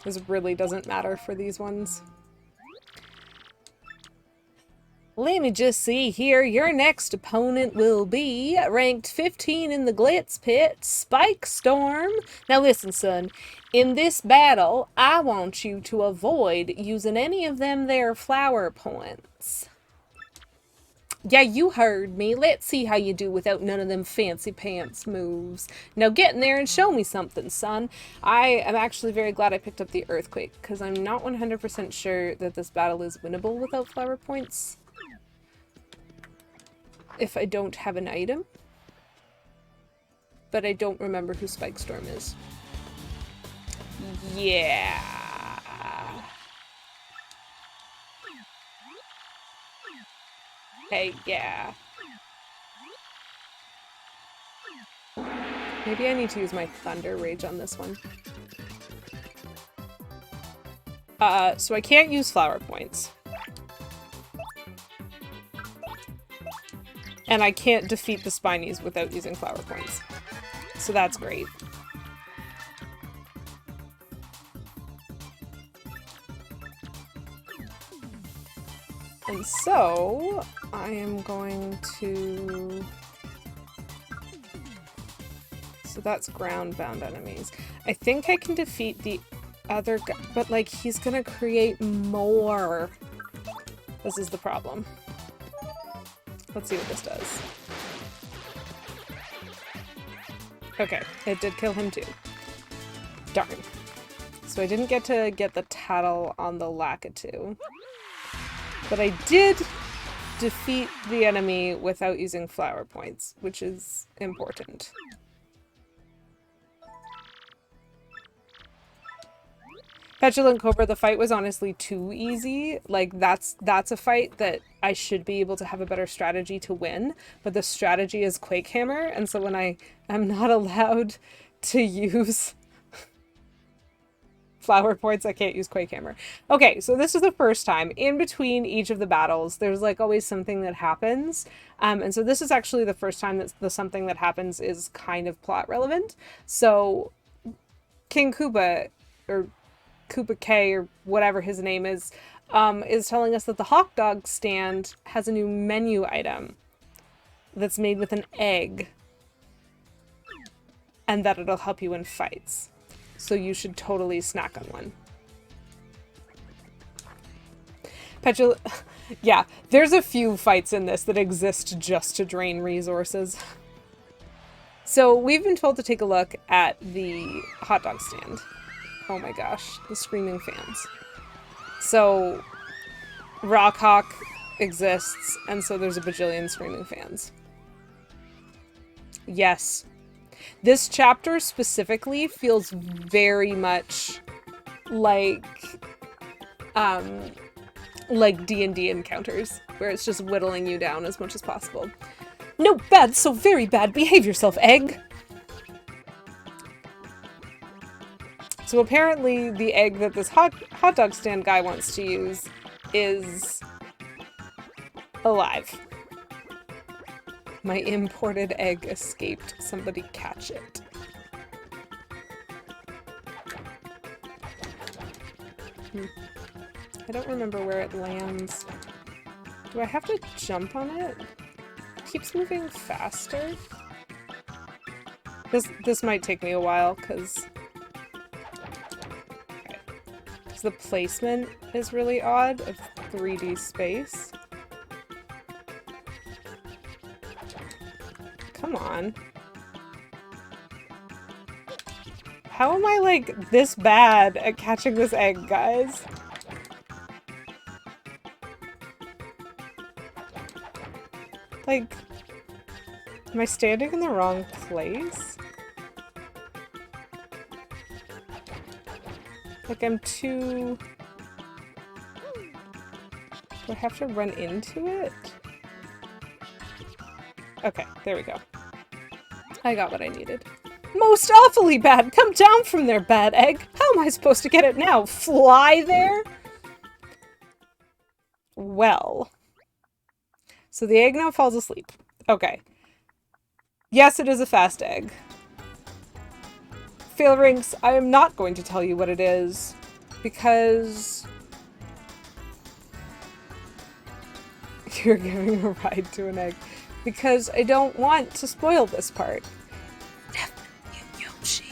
This really doesn't matter for these ones. Let me just see here. Your next opponent will be ranked 15 in the Glitz Pit, Spike Storm. Now listen, son. In this battle, I want you to avoid using any of them there flower points. Yeah, you heard me. Let's see how you do without none of them fancy pants moves. Now get in there and show me something, son. I am actually very glad I picked up the Earthquake, because I'm not 100% sure that this battle is winnable without flower points. If I don't have an item. But I don't remember who Spike Storm is. Yeah. Hey, yeah. Maybe I need to use my Thunder Rage on this one. So I can't use flower points. And I can't defeat the Spinies without using flower points. So that's great. And so, I am going to... So that's ground-bound enemies. I think I can defeat the other guy, but like, he's gonna create more. This is the problem. Let's see what this does. Okay, it did kill him too. Darn. So I didn't get to get the tattle on the Lakitu. But I did defeat the enemy without using flower points, which is important. Petulant Cobra, the fight was honestly too easy. Like, that's a fight that I should be able to have a better strategy to win, but the strategy is Quake Hammer, and so when I am not allowed to use flower points, I can't use Quake Hammer. Okay, so this is the first time. In between each of the battles, there's like always something that happens, and so this is actually the first time that the something that happens is kind of plot relevant. So King Koopa, or Koopa K, or whatever his name is telling us that the hot dog stand has a new menu item that's made with an egg, and that it'll help you in fights. So you should totally snack on one. Yeah, there's a few fights in this that exist just to drain resources. So we've been told to take a look at the hot dog stand. Oh my gosh, the screaming fans. So Rock Hawk exists, and so there's a bajillion screaming fans. Yes. This chapter specifically feels very much like D&D encounters, where it's just whittling you down as much as possible. No bad, so very bad. Behave yourself, egg. So apparently the egg that this hot dog stand guy wants to use is alive. My imported egg escaped. Somebody catch it. I don't remember where it lands. Do I have to jump on it? It keeps moving faster. This might take me a while, because the placement is really odd of 3D space. Come on. How am I, like, this bad at catching this egg, guys? Like, am I standing in the wrong place? Like, I'm too... Do I have to run into it? Okay, there we go. I got what I needed. Most awfully bad! Come down from there, bad egg! How am I supposed to get it now? Fly there? Well... So the egg now falls asleep. Okay. Yes, it is a fast egg. Phalanx, I am not going to tell you what it is, because you're giving a ride to an egg. Because I don't want to spoil this part. Yoshi.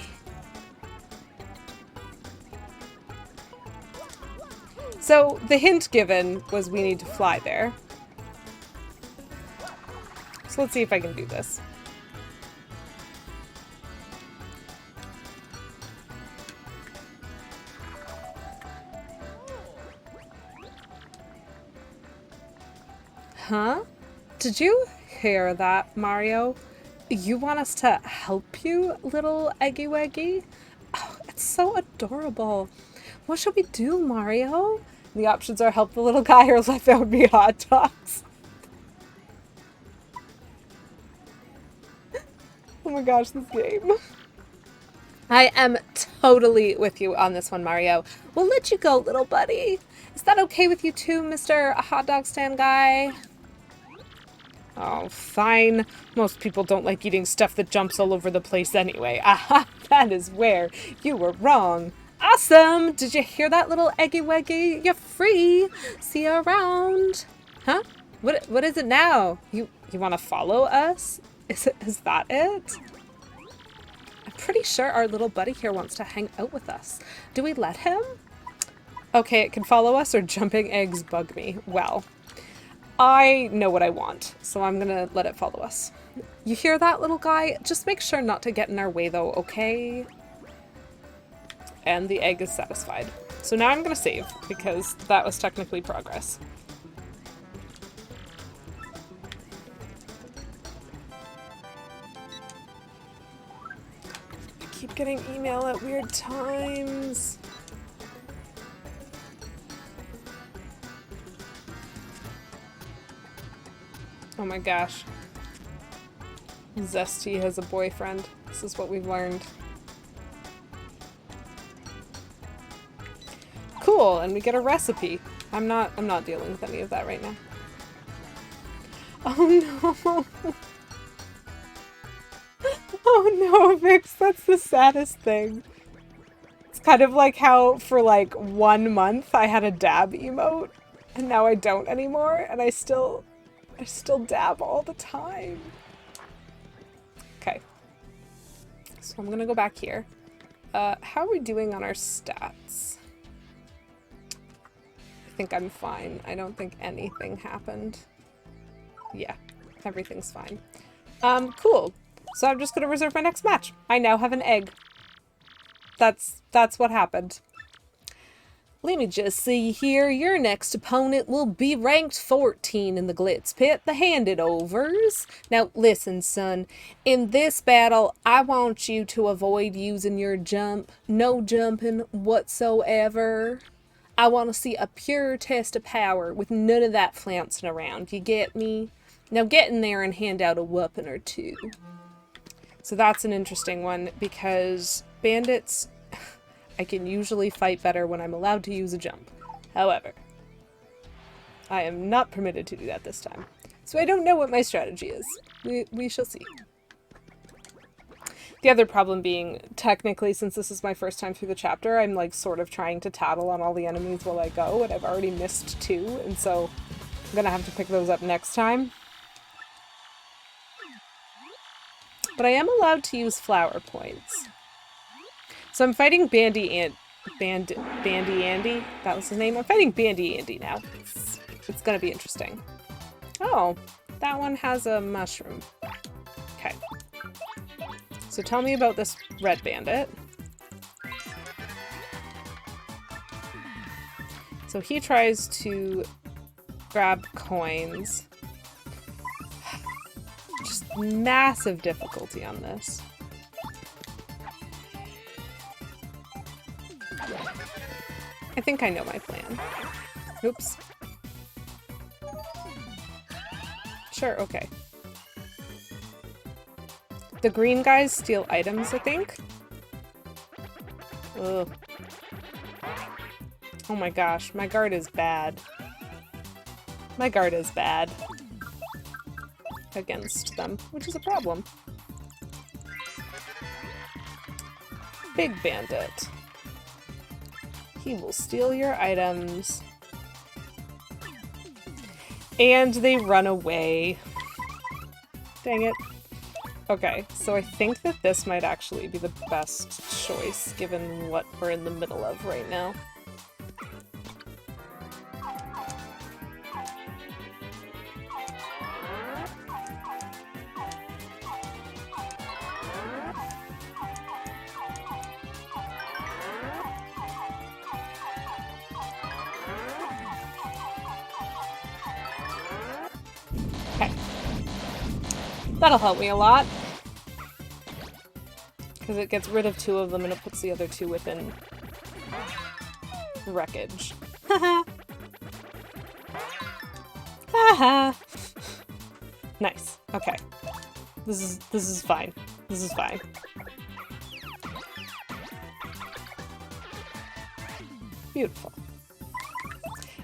So the hint given was we need to fly there. So let's see if I can do this. Huh? Did you hear that, Mario? You want us to help you, little Eggy Weggy? Oh, it's so adorable. What should we do, Mario? The options are help the little guy or let there be hot dogs. Oh my gosh, this game. I am totally with you on this one, Mario. We'll let you go, little buddy. Is that okay with you too, Mr. Hot Dog Stand Guy? Oh, fine. Most people don't like eating stuff that jumps all over the place anyway. Aha, that is where you were wrong. Awesome! Did you hear that, little Eggy Weggy? You're free! See you around! Huh? What is it now? You want to follow us? Is that it? I'm pretty sure our little buddy here wants to hang out with us. Do we let him? Okay, it can follow us or jumping eggs bug me. Well, I know what I want, so I'm gonna let it follow us. You hear that, little guy? Just make sure not to get in our way though, okay? And the egg is satisfied. So now I'm gonna save, because that was technically progress. I keep getting email at weird times. Oh my gosh. Zesty has a boyfriend. This is what we've learned. Cool, and we get a recipe. I'm not dealing with any of that right now. Oh no. Oh no, Vix, that's the saddest thing. It's kind of like how for like 1 month I had a dab emote, and now I don't anymore, and I still dab all the time. Okay. So I'm gonna go back here. How are we doing on our stats? I think I'm fine. I don't think anything happened. Yeah, everything's fine. Cool. So I'm just gonna reserve my next match. I now have an egg. That's what happened. Let me just see here. Your next opponent will be ranked 14 in the Glitz Pit, the Handed Overs. Now, listen, son. In this battle, I want you to avoid using your jump. No jumping whatsoever. I want to see a pure test of power with none of that flouncing around. You get me? Now get in there and hand out a weapon or two. So that's an interesting one, because bandits... I can usually fight better when I'm allowed to use a jump. However, I am not permitted to do that this time. So I don't know what my strategy is. We shall see. The other problem being, technically, since this is my first time through the chapter, I'm like sort of trying to tattle on all the enemies while I go, and I've already missed 2, and so I'm gonna have to pick those up next time. But I am allowed to use flower points. So I'm fighting Bandy Andy. That was his name. I'm fighting Bandy Andy now. It's gonna be interesting. Oh, that one has a mushroom. Okay. So tell me about this red bandit. So he tries to grab coins. Just massive difficulty on this. I think I know my plan. Oops. Sure, okay. The green guys steal items, I think. Ugh. Oh my gosh, my guard is bad. My guard is bad. against them, which is a problem. Big Bandit. He will steal your items. And they run away. Dang it. Okay, so I think that this might actually be the best choice given what we're in the middle of right now. Okay. That'll help me a lot. Because it gets rid of 2 of them and it puts the other 2 within wreckage. Haha. Haha. Nice. Okay. This is fine. This is fine. Beautiful.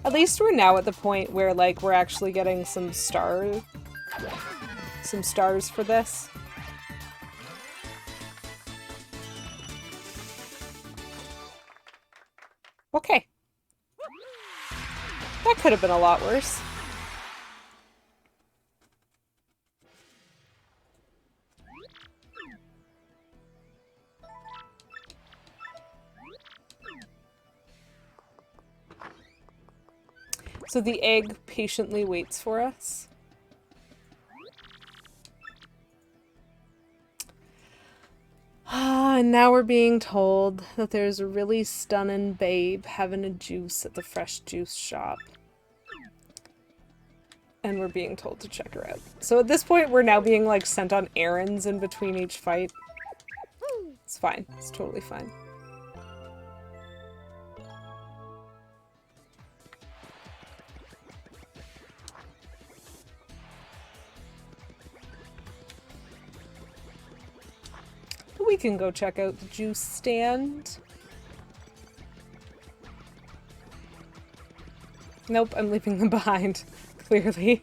At least we're now at the point where, like, we're actually getting some stars for this. Okay. That could have been a lot worse. So the egg patiently waits for us. And now we're being told that there's a really stunning babe having a juice at the fresh juice shop. And we're being told to check her out. So at this point, we're now being, like, sent on errands in between each fight. It's fine. It's totally fine. We can go check out the juice stand. Nope, I'm leaving them behind, clearly.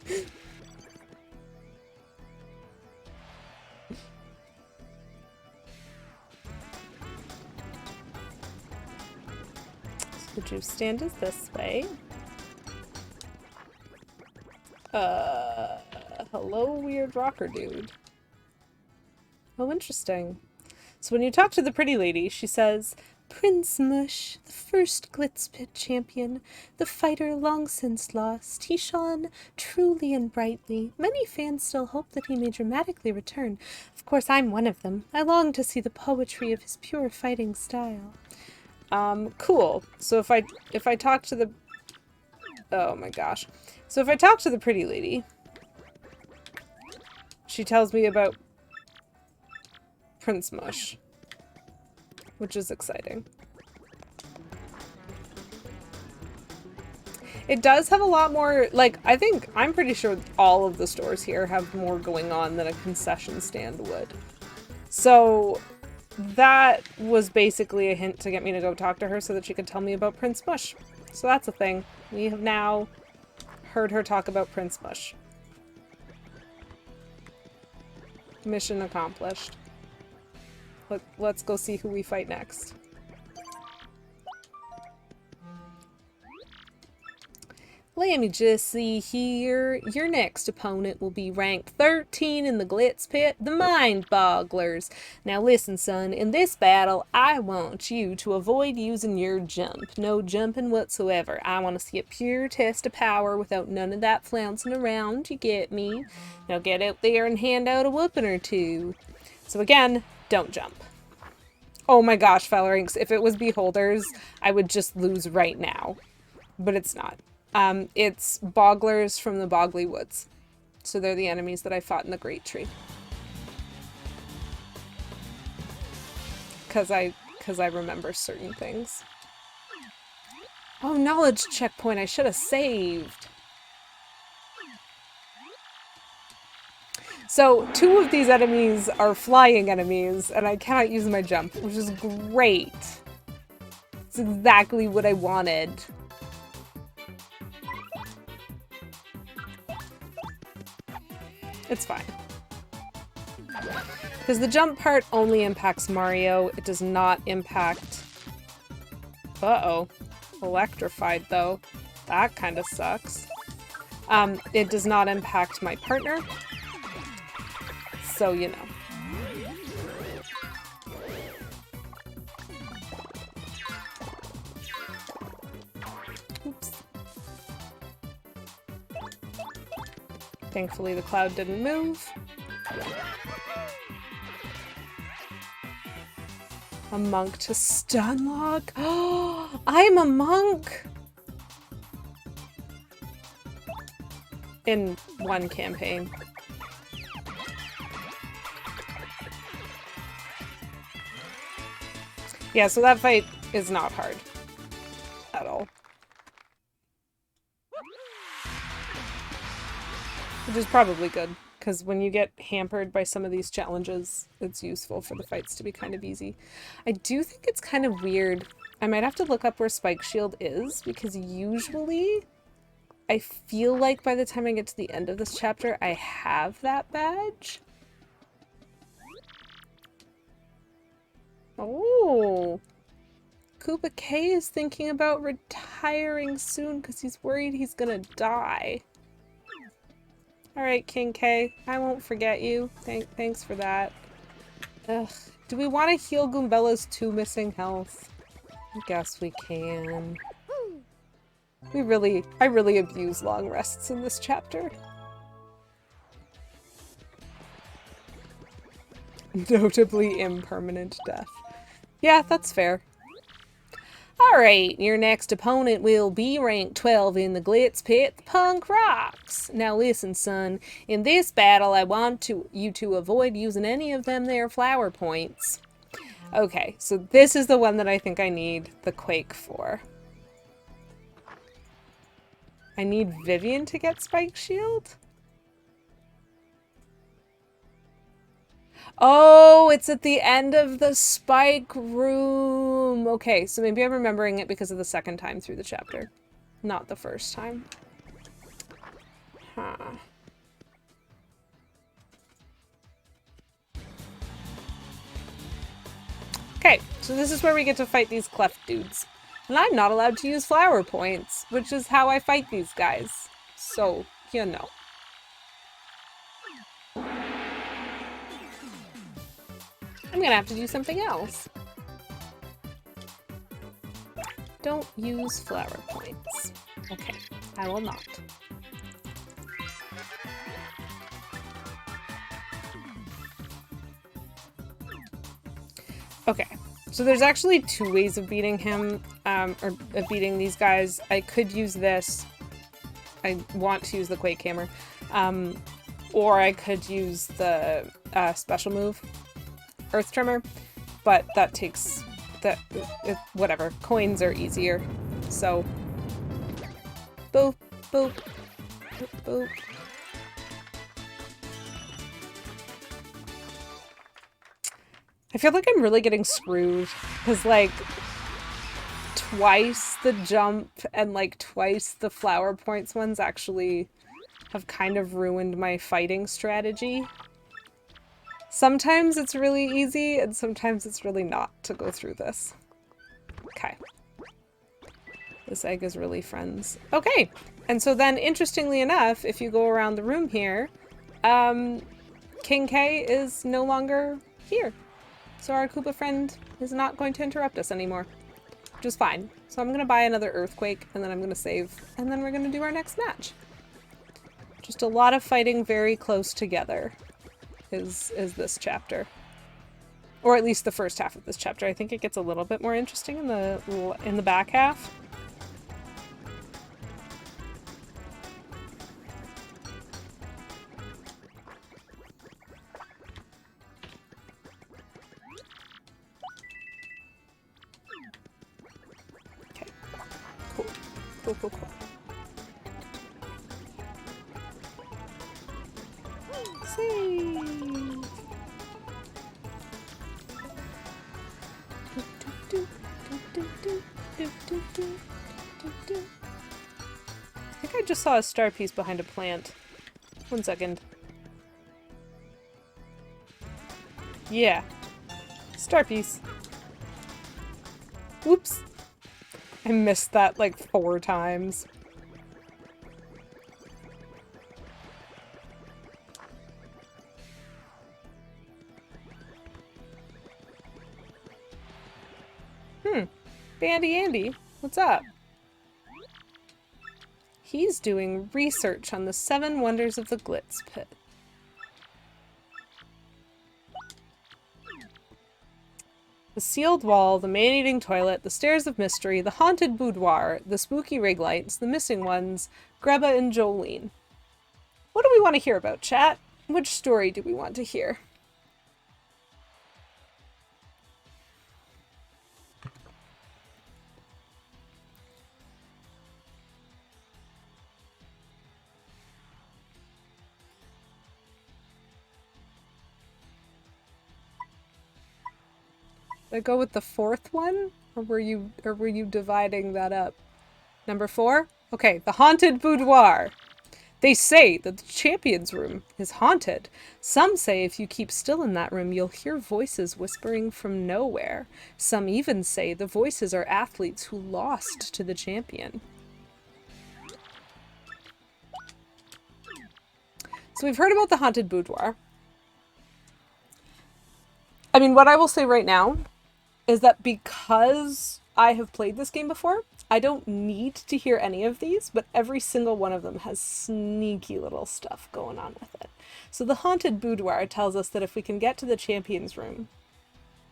So the juice stand is this way. Hello, weird rocker dude. Oh, interesting. So when you talk to the pretty lady, she says, Prince Mush, the first Glitzpit champion, the fighter long since lost, he shone truly and brightly. Many fans still hope that he may dramatically return. Of course, I'm one of them. I long to see the poetry of his pure fighting style. Cool. So if I talk to the... Oh my gosh. So if I talk to the pretty lady, she tells me about Prince Mush, which is exciting. It does have a lot more, like, I'm pretty sure all of the stores here have more going on than a concession stand would. So that was basically a hint to get me to go talk to her so that she could tell me about Prince Mush. So that's a thing. We have now heard her talk about Prince Mush. Mission accomplished. Let's go see who we fight next. Let me just see here. Your next opponent will be ranked 13 in the Glitz Pit, the Mind Bogglers. Now listen, son, in this battle, I want you to avoid using your jump. No jumping whatsoever. I want to see a pure test of power without none of that flouncing around, you get me? Now get out there and hand out a whooping or two. So again, don't jump. Oh my gosh, Phalanx, if it was Beholders, I would just lose right now. But it's not. It's Bogglers from the Boggly Woods. So they're the enemies that I fought in the Great Tree. Because I remember certain things. Oh, knowledge checkpoint, I should have saved. So, 2 of these enemies are flying enemies, and I cannot use my jump, which is great. It's exactly what I wanted. It's fine. Because the jump part only impacts Mario. It does not impact... Uh-oh. Electrified, though. That kind of sucks. It does not impact my partner. So, you know. Oops. Thankfully, the cloud didn't move. A monk to stun lock? Oh, I'm a monk! In one campaign. Yeah, so that fight is not hard. At all. Which is probably good, because when you get hampered by some of these challenges, it's useful for the fights to be kind of easy. I do think it's kind of weird. I might have to look up where Spike Shield is, because usually I feel like by the time I get to the end of this chapter, I have that badge. Oh. Koopa K is thinking about retiring soon because he's worried he's gonna die. Alright, King K, I won't forget you. Thanks for that. Ugh. Do we want to heal Goombella's 2 missing health? I guess we can. I really abuse long rests in this chapter. Notably impermanent death. Yeah, that's fair. Alright, your next opponent will be rank 12 in the Glitz Pit, the Punk Rocks. Now listen, son, in this battle I want you to avoid using any of them there flower points. Okay, so this is the one that I think I need the Quake for. I need Vivian to get Spike Shield? Oh, it's at the end of the Spike room. Okay, so maybe I'm remembering it because of the second time through the chapter. Not the first time. Huh. Okay, so this is where we get to fight these cleft dudes. And I'm not allowed to use flower points, which is how I fight these guys. So, you know. I'm gonna have to do something else. Don't use flower points. Okay, I will not. Okay, so there's actually 2 ways of beating him, or beating these guys. I could use this. I want to use the Quake Hammer. Or I could use the special move. Earth Tremor, but that takes whatever. Coins are easier. So boop, boop, boop, boop. I feel like I'm really getting screwed because like twice the jump and like twice the flower points ones actually have kind of ruined my fighting strategy. Sometimes it's really easy, and sometimes it's really not to go through this. Okay. This egg is really friends. Okay, and so then, interestingly enough, if you go around the room here, King K is no longer here. So our Koopa friend is not going to interrupt us anymore, which is fine. So I'm going to buy another Earthquake, and then I'm going to save, and then we're going to do our next match. Just a lot of fighting very close together. Is this chapter, or at least the first half of this chapter. I think it gets a little bit more interesting in the back half. Okay, cool, cool, cool, cool. Save. I think I just saw a star piece behind a plant. 1 second. Yeah. Star piece. Whoops. I missed that like 4 times. Bandy Andy, what's up? He's doing research on the 7 wonders of the Glitz Pit. The sealed wall, the man-eating toilet, the stairs of mystery, the haunted boudoir, the spooky rig lights, the missing ones, Greba and Jolene. What do we want to hear about, chat? Which story do we want to hear? Did I go with the 4th one? Or were you dividing that up? Number 4? Okay, the haunted boudoir. They say that the champion's room is haunted. Some say if you keep still in that room, you'll hear voices whispering from nowhere. Some even say the voices are athletes who lost to the champion. So we've heard about the haunted boudoir. I mean, what I will say right now is that because I have played this game before, I don't need to hear any of these, but every single one of them has sneaky little stuff going on with it. So the haunted boudoir tells us that if we can get to the champion's room,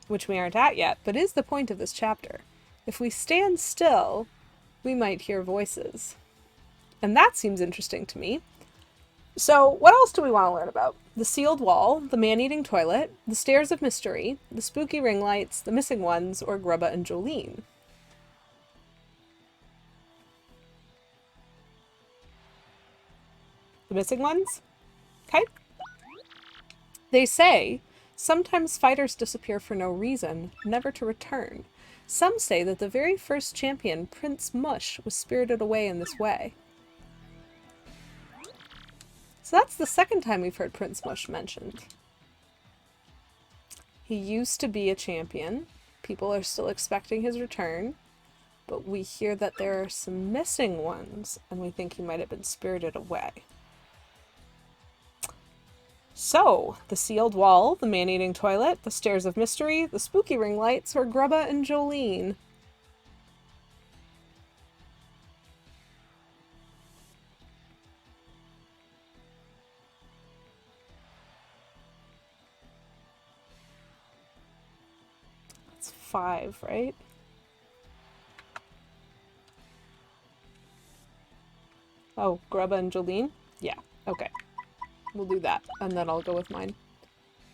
which we aren't at yet, but is the point of this chapter, if we stand still, we might hear voices. And that seems interesting to me. So what else do we want to learn about? The sealed wall, the man-eating toilet, the stairs of mystery, the spooky ring lights, the missing ones, or Greba and Jolene. The missing ones? Okay. They say, sometimes fighters disappear for no reason, never to return. Some say that the very first champion, Prince Mush, was spirited away in this way. So that's the 2nd time we've heard Prince Mush mentioned. He used to be a champion. People are still expecting his return. But we hear that there are some missing ones, and we think he might have been spirited away. So, the sealed wall, the man-eating toilet, the stairs of mystery, the spooky ring lights, or Greba and Jolene. That's 5, right? Oh, Greba and Jolene? Yeah, okay. We'll do that, and then I'll go with mine.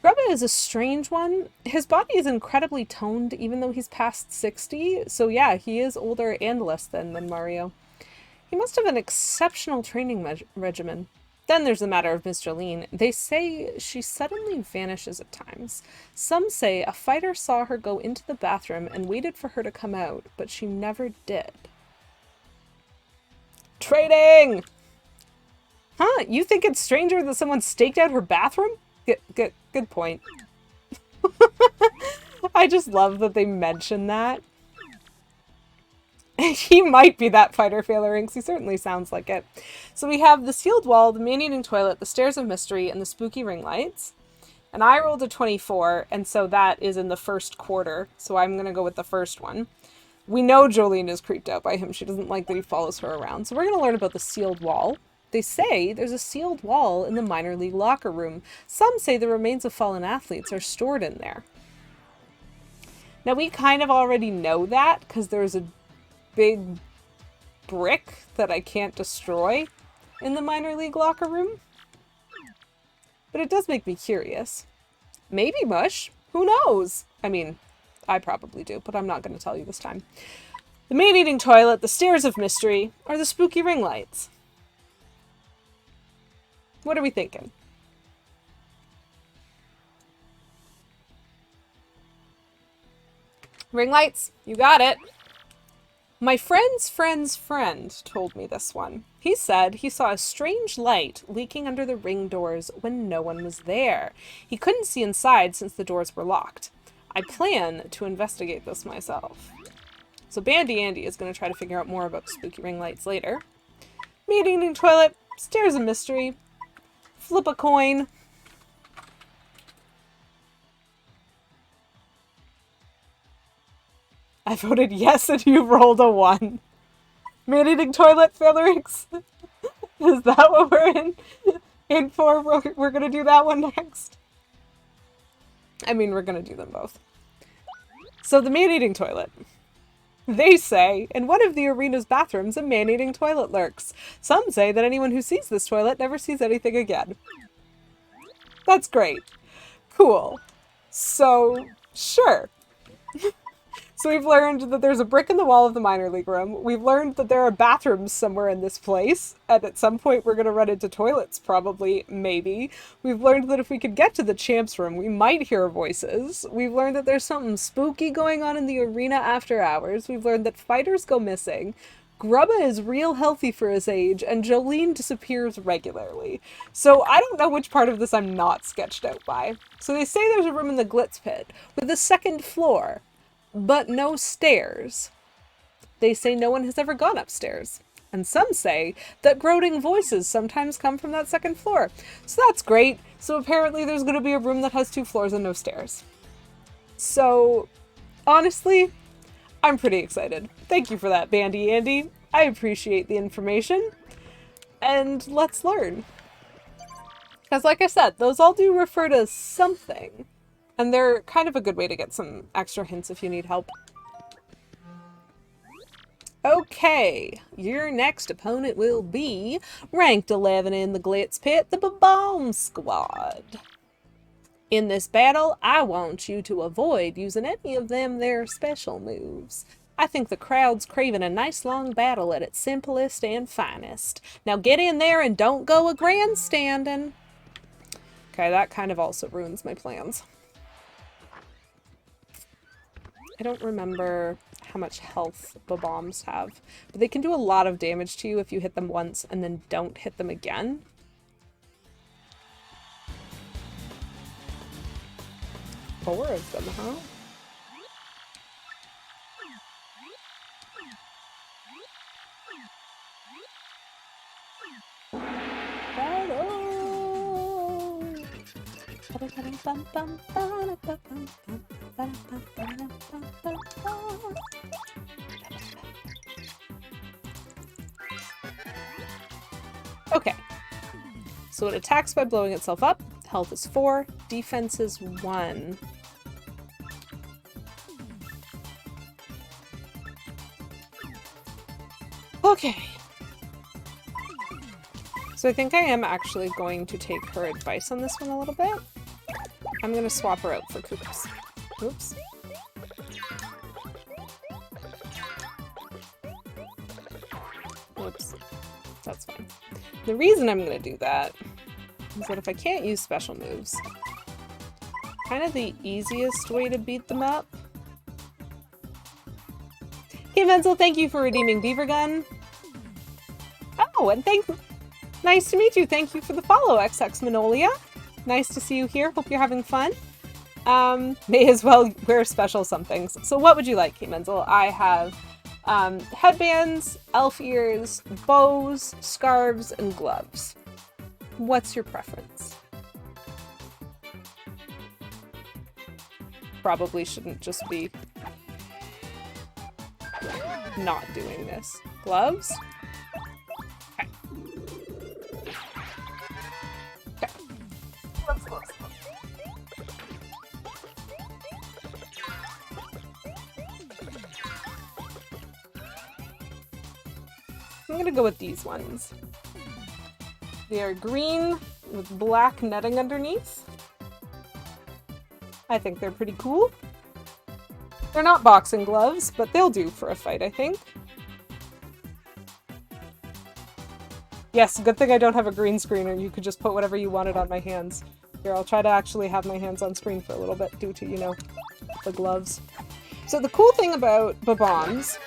Greba is a strange one. His body is incredibly toned, even though he's past 60. So yeah, he is older and less thin Mario. He must have an exceptional training regimen. Then there's the matter of Miss Jolene. They say she suddenly vanishes at times. Some say a fighter saw her go into the bathroom and waited for her to come out, but she never did. Trading! Huh? You think it's stranger that someone staked out her bathroom? Good point. I just love that they mention that. He might be that fighter phalanx. He certainly sounds like it. So we have the sealed wall, the man-eating toilet, the stairs of mystery, and the spooky ring lights. And I rolled a 24, and so that is in the first quarter. So I'm going to go with the first one. We know Jolene is creeped out by him. She doesn't like that he follows her around. So we're going to learn about the sealed wall. They say there's a sealed wall in the minor league locker room. Some say the remains of fallen athletes are stored in there. Now we kind of already know that because there's a big brick that I can't destroy in the minor league locker room. But it does make me curious. Maybe Mush. Who knows? I mean, I probably do, but I'm not going to tell you this time. The man-eating toilet, the stairs of mystery, or the spooky ring lights? What are we thinking? Ring lights, you got it. My friend's friend's friend told me this one. He said he saw a strange light leaking under the ring doors when no one was there. He couldn't see inside since the doors were locked. I plan to investigate this myself. So Bandy Andy is going to try to figure out more about spooky ring lights later. Meat-eating toilet, stairs of mystery, flip a coin. I voted yes and you rolled a 1. Man-eating toilet, Felix. Is that what we're in for? We're gonna do that one next. I mean, we're gonna do them both. So the man-eating toilet. They say, in one of the arena's bathrooms, a man-eating toilet lurks. Some say that anyone who sees this toilet never sees anything again. That's great. Cool. So, sure. So we've learned that there's a brick in the wall of the minor league room. We've learned that there are bathrooms somewhere in this place. And at some point we're going to run into toilets, probably, maybe. We've learned that if we could get to the champs room, we might hear voices. We've learned that there's something spooky going on in the arena after hours. We've learned that fighters go missing. Grubba is real healthy for his age, and Jolene disappears regularly. So I don't know which part of this I'm not sketched out by. So they say there's a room in the Glitz Pit with a second floor, but no stairs. They say no one has ever gone upstairs. And some say that groaning voices sometimes come from that second floor. So that's great. So apparently there's going to be a room that has 2 floors and no stairs. So, honestly, I'm pretty excited. Thank you for that, Bandy Andy. I appreciate the information. And let's learn. Because like I said, those all do refer to something. And they're kind of a good way to get some extra hints if you need help. Okay, your next opponent will be ranked 11 in the Glitz Pit, the Bomb Squad. In this battle, I want you to avoid using any of them their special moves. I think the crowd's craving a nice long battle at its simplest and finest. Now get in there and don't go a grandstanding. Okay, that kind of also ruins my plans. I don't remember how much health the bombs have, but they can do a lot of damage to you if you hit them once and then don't hit them again. 4 of them, huh? Okay. So it attacks by blowing itself up. Health is 4. Defense is 1. Okay. So I think I am actually going to take her advice on this one a little bit. I'm going to swap her out for Koops. Oops. Whoops. That's fine. The reason I'm going to do that is that if I can't use special moves, kind of the easiest way to beat them up. Hey Menzel, thank you for redeeming Beaver Gun. Oh, and nice to meet you. Thank you for the follow, XX Manolia. Nice to see you here. Hope you're having fun. May as well wear special somethings. So what would you like, Hey Menzel? I have headbands, elf ears, bows, scarves, and gloves. What's your preference? Probably shouldn't just be not doing this. Gloves? Okay. Okay. Gloves, gloves, gloves. I'm gonna go with these ones. They are green with black netting underneath. I think they're pretty cool. They're not boxing gloves, but they'll do for a fight, I think. Yes, good thing I don't have a green screen, or you could just put whatever you wanted on my hands. Here, I'll try to actually have my hands on screen for a little bit due to, you know, the gloves. So the cool thing about Bob-ombs,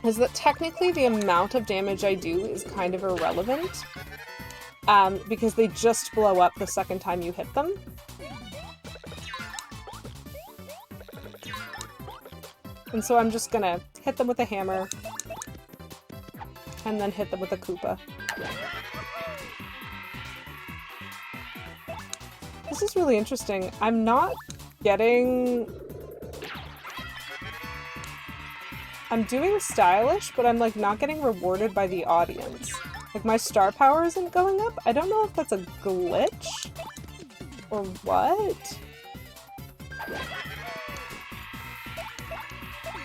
is that technically the amount of damage I do is kind of irrelevant, because they just blow up the second time you hit them. And so I'm just gonna hit them with a hammer, and then hit them with a Koopa. This is really interesting. I'm not getting... I'm doing stylish, but I'm like not getting rewarded by the audience. Like my star power isn't going up. I don't know if that's a glitch or what.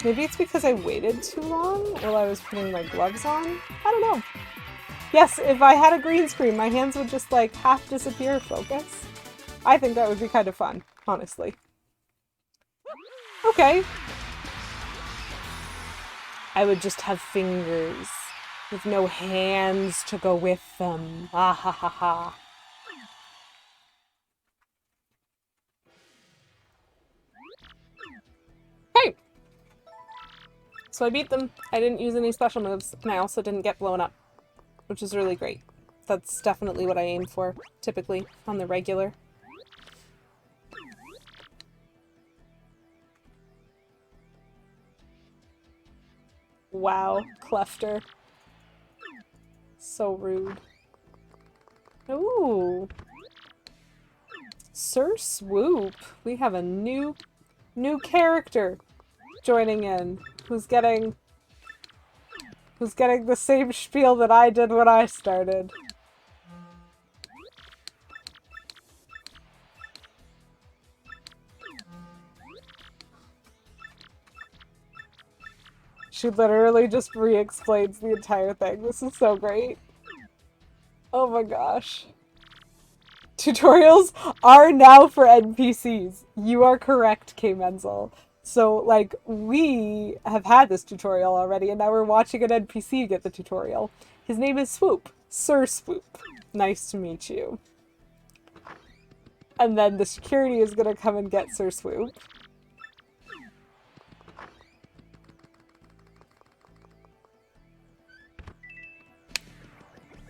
Maybe it's because I waited too long while I was putting my gloves on? I don't know. Yes, if I had a green screen, my hands would just like half disappear focus. I think that would be kind of fun, honestly. Okay. I would just have fingers with no hands to go with them. Ah ha ha ha. Hey! So I beat them. I didn't use any special moves, and I also didn't get blown up, which is really great. That's definitely what I aim for, typically, on the regular. Wow, Clefter. So rude. Ooh. Sir Swoop. We have a new character joining in who's getting the same spiel that I did when I started. She literally just re-explains the entire thing. This is so great. Oh my gosh. Tutorials are now for NPCs. You are correct, K. Menzel. So, like, we have had this tutorial already, and now we're watching an NPC get the tutorial. His name is Swoop. Sir Swoop. Nice to meet you. And then the security is gonna come and get Sir Swoop.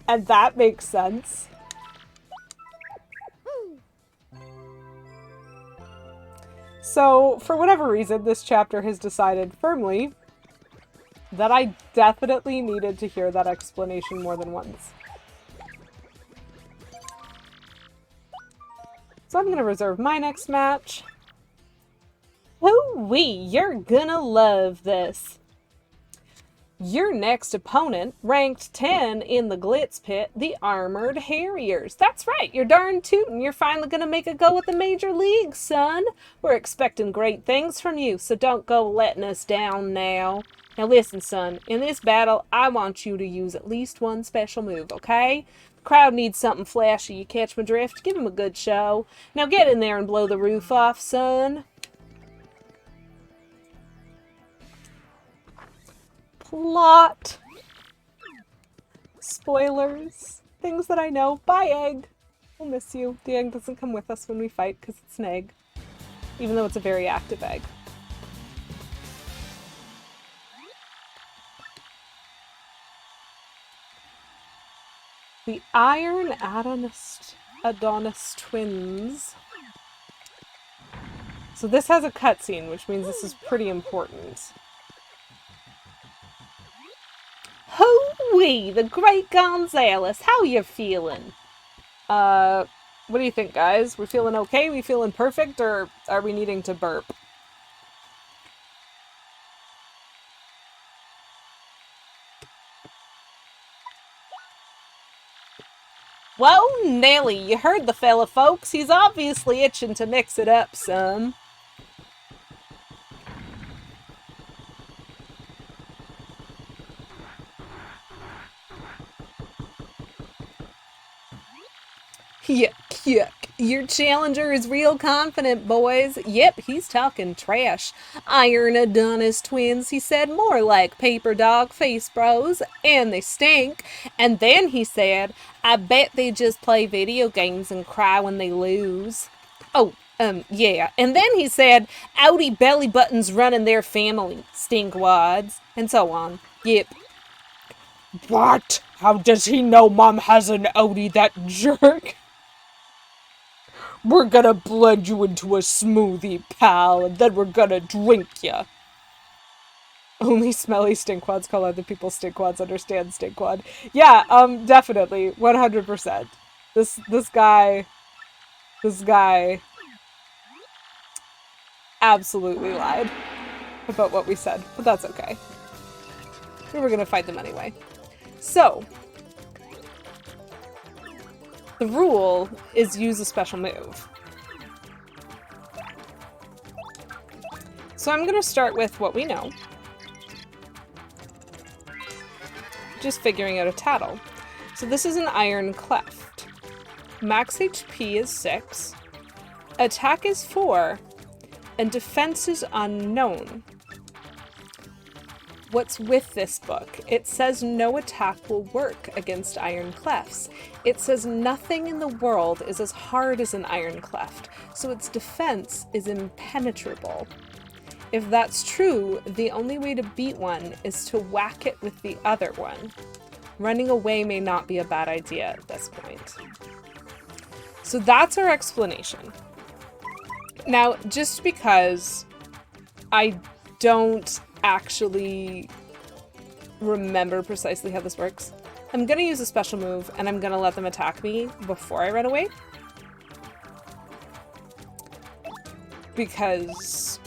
And that makes sense. So, for whatever reason, this chapter has decided firmly that I definitely needed to hear that explanation more than once. So I'm gonna reserve my next match. Hoo-wee, you're gonna love this. Your next opponent, ranked 10 in the Glitz Pit, the Armored Harriers. That's right, you're darn tootin'. You're finally gonna make a go at the Major League, son. We're expecting great things from you, so don't go letting us down now. Now listen, son, in this battle, I want you to use at least one special move, okay? The crowd needs something flashy, you catch my drift? Give them a good show. Now get in there and blow the roof off, son. Plot. Spoilers. Things that I know. Bye, egg. We'll miss you. The egg doesn't come with us when we fight because it's an egg. Even though it's a very active egg. The Iron Adonis twins. So this has a cutscene, which means this is pretty important. Hoo-wee, the great Gonzalez, how you feeling? What do you think, guys? We feeling okay? We feeling perfect, or are we needing to burp? Whoa, Nelly, you heard the fella, folks. He's obviously itching to mix it up some. Yuck, yuck. Your challenger is real confident, boys. Yep, he's talking trash. Iron Adonis twins, he said, more like paper dog face bros, and they stink. And then he said, I bet they just play video games and cry when they lose. Oh, yeah. And then he said, outie belly buttons running their family, stinkwads, and so on. Yep. What? How does he know Mom has an outie, that jerk? We're gonna blend you into a smoothie, pal, and then we're gonna drink ya. Only smelly stinkwads call other people stinkwads understand stinkwad. Yeah, definitely. 100%. This guy absolutely lied about what we said, but that's okay. We were gonna fight them anyway. So, the rule is use a special move. So I'm gonna start with what we know. Just figuring out a tattle. So this is an iron cleft. Max HP is 6. Attack is 4. And defense is unknown. What's with this book? It says no attack will work against iron clefts. It says nothing in the world is as hard as an iron cleft, so its defense is impenetrable. If that's true, the only way to beat one is to whack it with the other one. Running away may not be a bad idea at this point. So that's our explanation. Now, just because I don't actually remember precisely how this works, I'm gonna use a special move and I'm gonna let them attack me before I run away. Because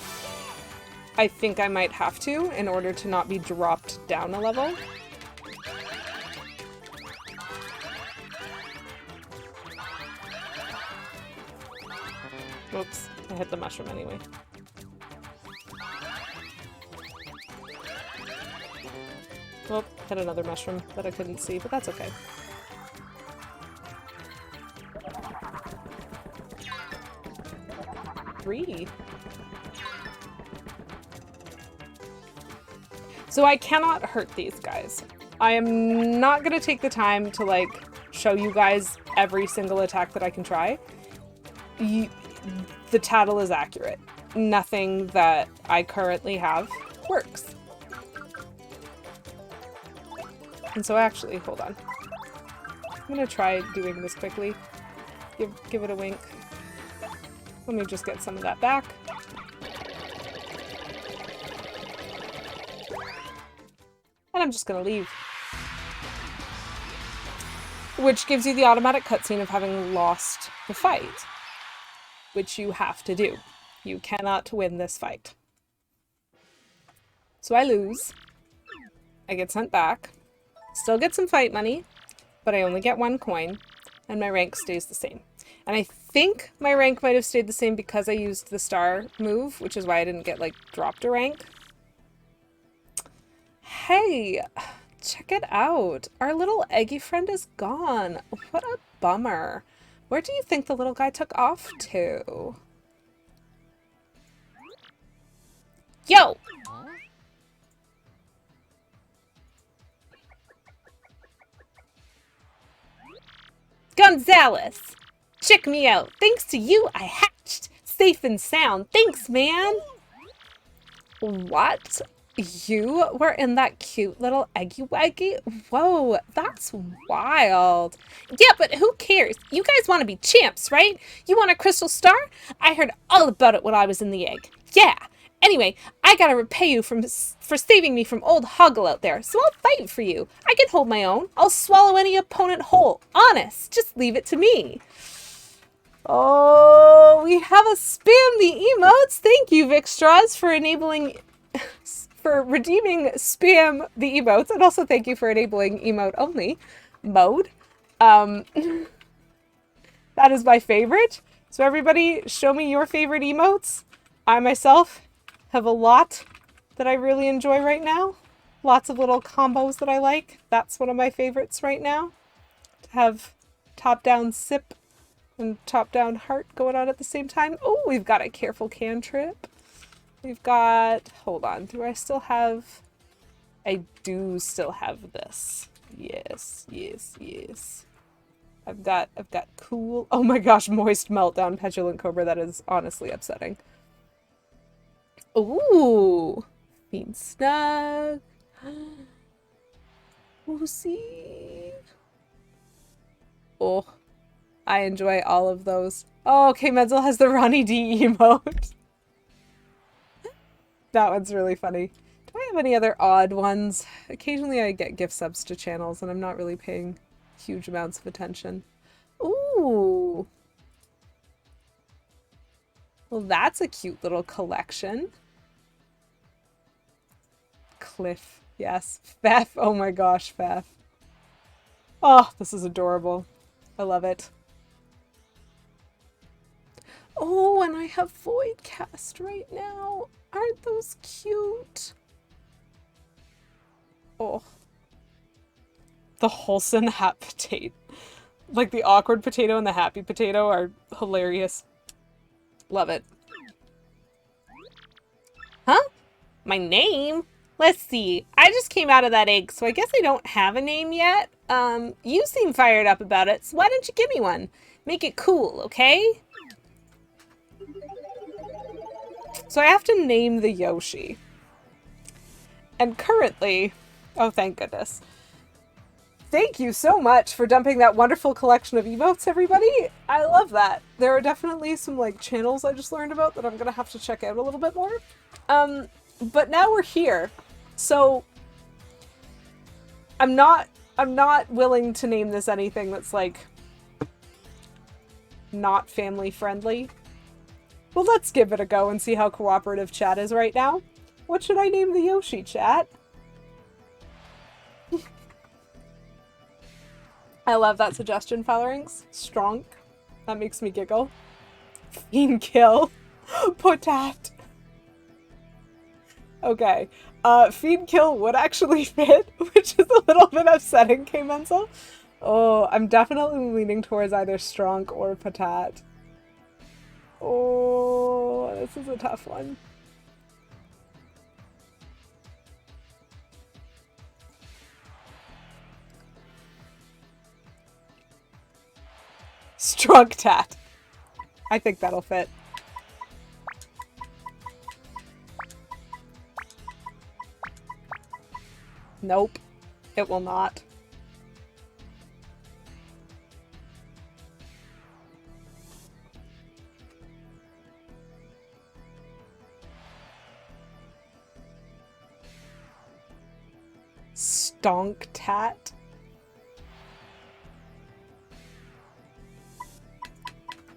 I think I might have to in order to not be dropped down a level. Oops, I hit the mushroom anyway. Oh, hit another mushroom that I couldn't see, but that's okay. Three. So I cannot hurt these guys. I am not gonna take the time to, like, show you guys every single attack that I can try. The tattle is accurate. Nothing that I currently have works. And so actually, hold on. I'm gonna try doing this quickly. Give it a wink. Let me just get some of that back. And I'm just gonna leave. Which gives you the automatic cutscene of having lost the fight. Which you have to do. You cannot win this fight. So I lose. I get sent back. Still get some fight money, but I only get 1 coin, and my rank stays the same. And I think my rank might have stayed the same because I used the star move, which is why I didn't get, like, dropped a rank. Hey, check it out. Our little eggy friend is gone. What a bummer. Where do you think the little guy took off to? Yo! Gonzalez! Check me out. Thanks to you, I hatched. Safe and sound. Thanks, man! What? You were in that cute little eggy waggy? Whoa, that's wild. Yeah, but who cares? You guys want to be champs, right? You want a crystal star? I heard all about it when I was in the egg. Yeah. Anyway, I gotta repay you for saving me from old Hoggle out there, so I'll fight for you. I can hold my own. I'll swallow any opponent whole. Honest, just leave it to me. Oh, we have a spam the emotes. Thank you, Vikstras, for redeeming spam the emotes, and also thank you for enabling emote only mode. That is my favorite. So everybody, show me your favorite emotes. I myself have a lot that I really enjoy right now. Lots of little combos that I like. That's one of my favorites right now. To have top-down sip and top-down heart going on at the same time. Oh, we've got a careful cantrip. We've got, hold on, do I still have, I do still have this. Yes, yes, yes. I've got cool, oh my gosh, moist meltdown, petulant cobra, that is honestly upsetting. Ooh, Fiend Snug. Lucy. Oh, I enjoy all of those. Oh, okay, Menzel has the Ronnie D emote. That one's really funny. Do I have any other odd ones? Occasionally I get gift subs to channels and I'm not really paying huge amounts of attention. Ooh. Well, that's a cute little collection. Cliff. Yes. Fef. Oh my gosh, Fef. Oh, this is adorable. I love it. Oh, and I have Voidcast right now. Aren't those cute? Oh. The wholesome hat potato. Like the awkward potato and the happy potato are hilarious. Love it. Huh? My name? Let's see. I just came out of that egg, so I guess I don't have a name yet. You seem fired up about it, so why don't you give me one? Make it cool, okay? So I have to name the Yoshi. And currently... Oh, thank goodness. Thank you so much for dumping that wonderful collection of emotes, everybody. I love that. There are definitely some, like, channels I just learned about that I'm gonna have to check out a little bit more. But now we're here. So I'm not willing to name this anything that's, like, not family friendly. Well, let's give it a go and see how cooperative chat is right now. What should I name the Yoshi, chat? I love that suggestion, Phalanx. Strong. That makes me giggle. Fiend kill. Potat. Okay. Fiend kill would actually fit, which is a little bit upsetting, K-Menzel. Oh, I'm definitely leaning towards either strong or potat. Oh, this is a tough one. Strong tat. I think that'll fit. Nope. It will not. Stonk tat.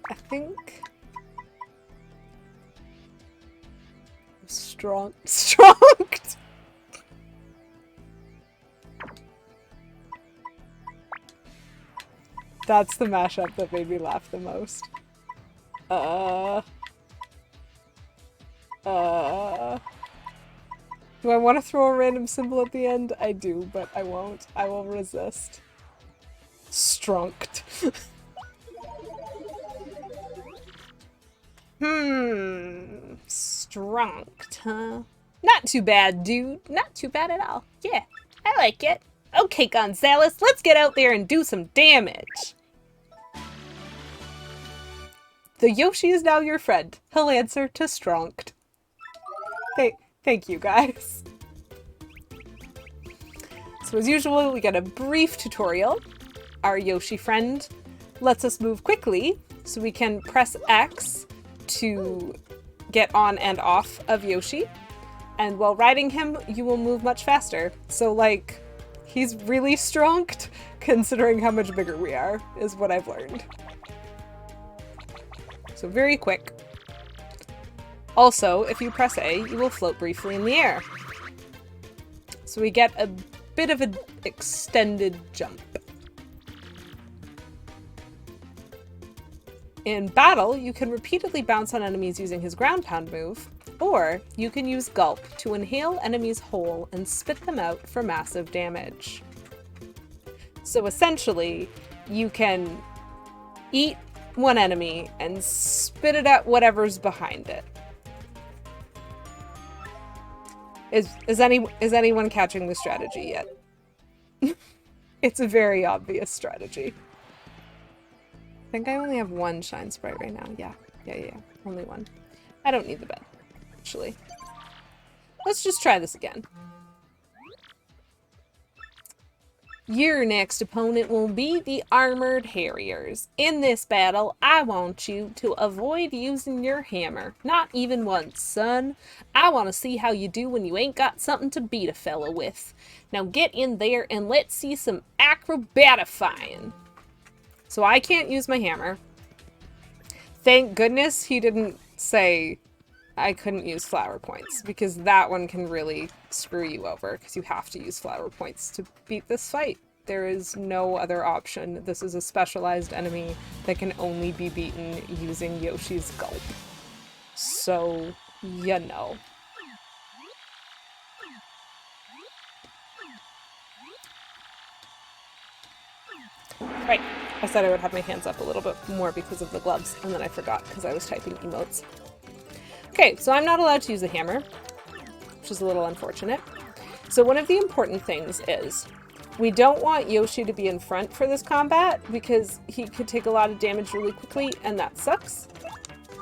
I think strong. That's the mashup that made me laugh the most. Do I want to throw a random symbol at the end? I do, but I won't. I will resist. Strunked. Strunked, huh? Not too bad, dude. Not too bad at all. Yeah, I like it. Okay, Gonzalez, let's get out there and do some damage. The Yoshi is now your friend. He'll answer to Strunked. Thank you, guys. So as usual, we get a brief tutorial. Our Yoshi friend lets us move quickly, so we can press X to get on and off of Yoshi. And while riding him, you will move much faster. So, like, he's really strunked, considering how much bigger we are, is what I've learned. So very quick. Also, if you press A, you will float briefly in the air. So we get a bit of an extended jump. In battle, you can repeatedly bounce on enemies using his ground pound move, or you can use Gulp to inhale enemies whole and spit them out for massive damage. So essentially, you can eat one enemy and spit it at whatever's behind it. Is anyone catching the strategy yet? It's a very obvious strategy. I think I only have one shine sprite right now. Yeah. Only one. I don't need the bed, actually. Let's just try this again. Your next opponent will be the Armored Harriers. In this battle, I want you to avoid using your hammer. Not even once, son. I want to see how you do when you ain't got something to beat a fella with. Now get in there and let's see some acrobatifying. So I can't use my hammer. Thank goodness he didn't say I couldn't use flower points, because that one can really screw you over, because you have to use flower points to beat this fight. There is no other option. This is a specialized enemy that can only be beaten using Yoshi's Gulp. So, you know. Right. I said I would have my hands up a little bit more because of the gloves, and then I forgot because I was typing emotes. Okay, so I'm not allowed to use a hammer, which is a little unfortunate. So one of the important things is we don't want Yoshi to be in front for this combat because he could take a lot of damage really quickly, and that sucks.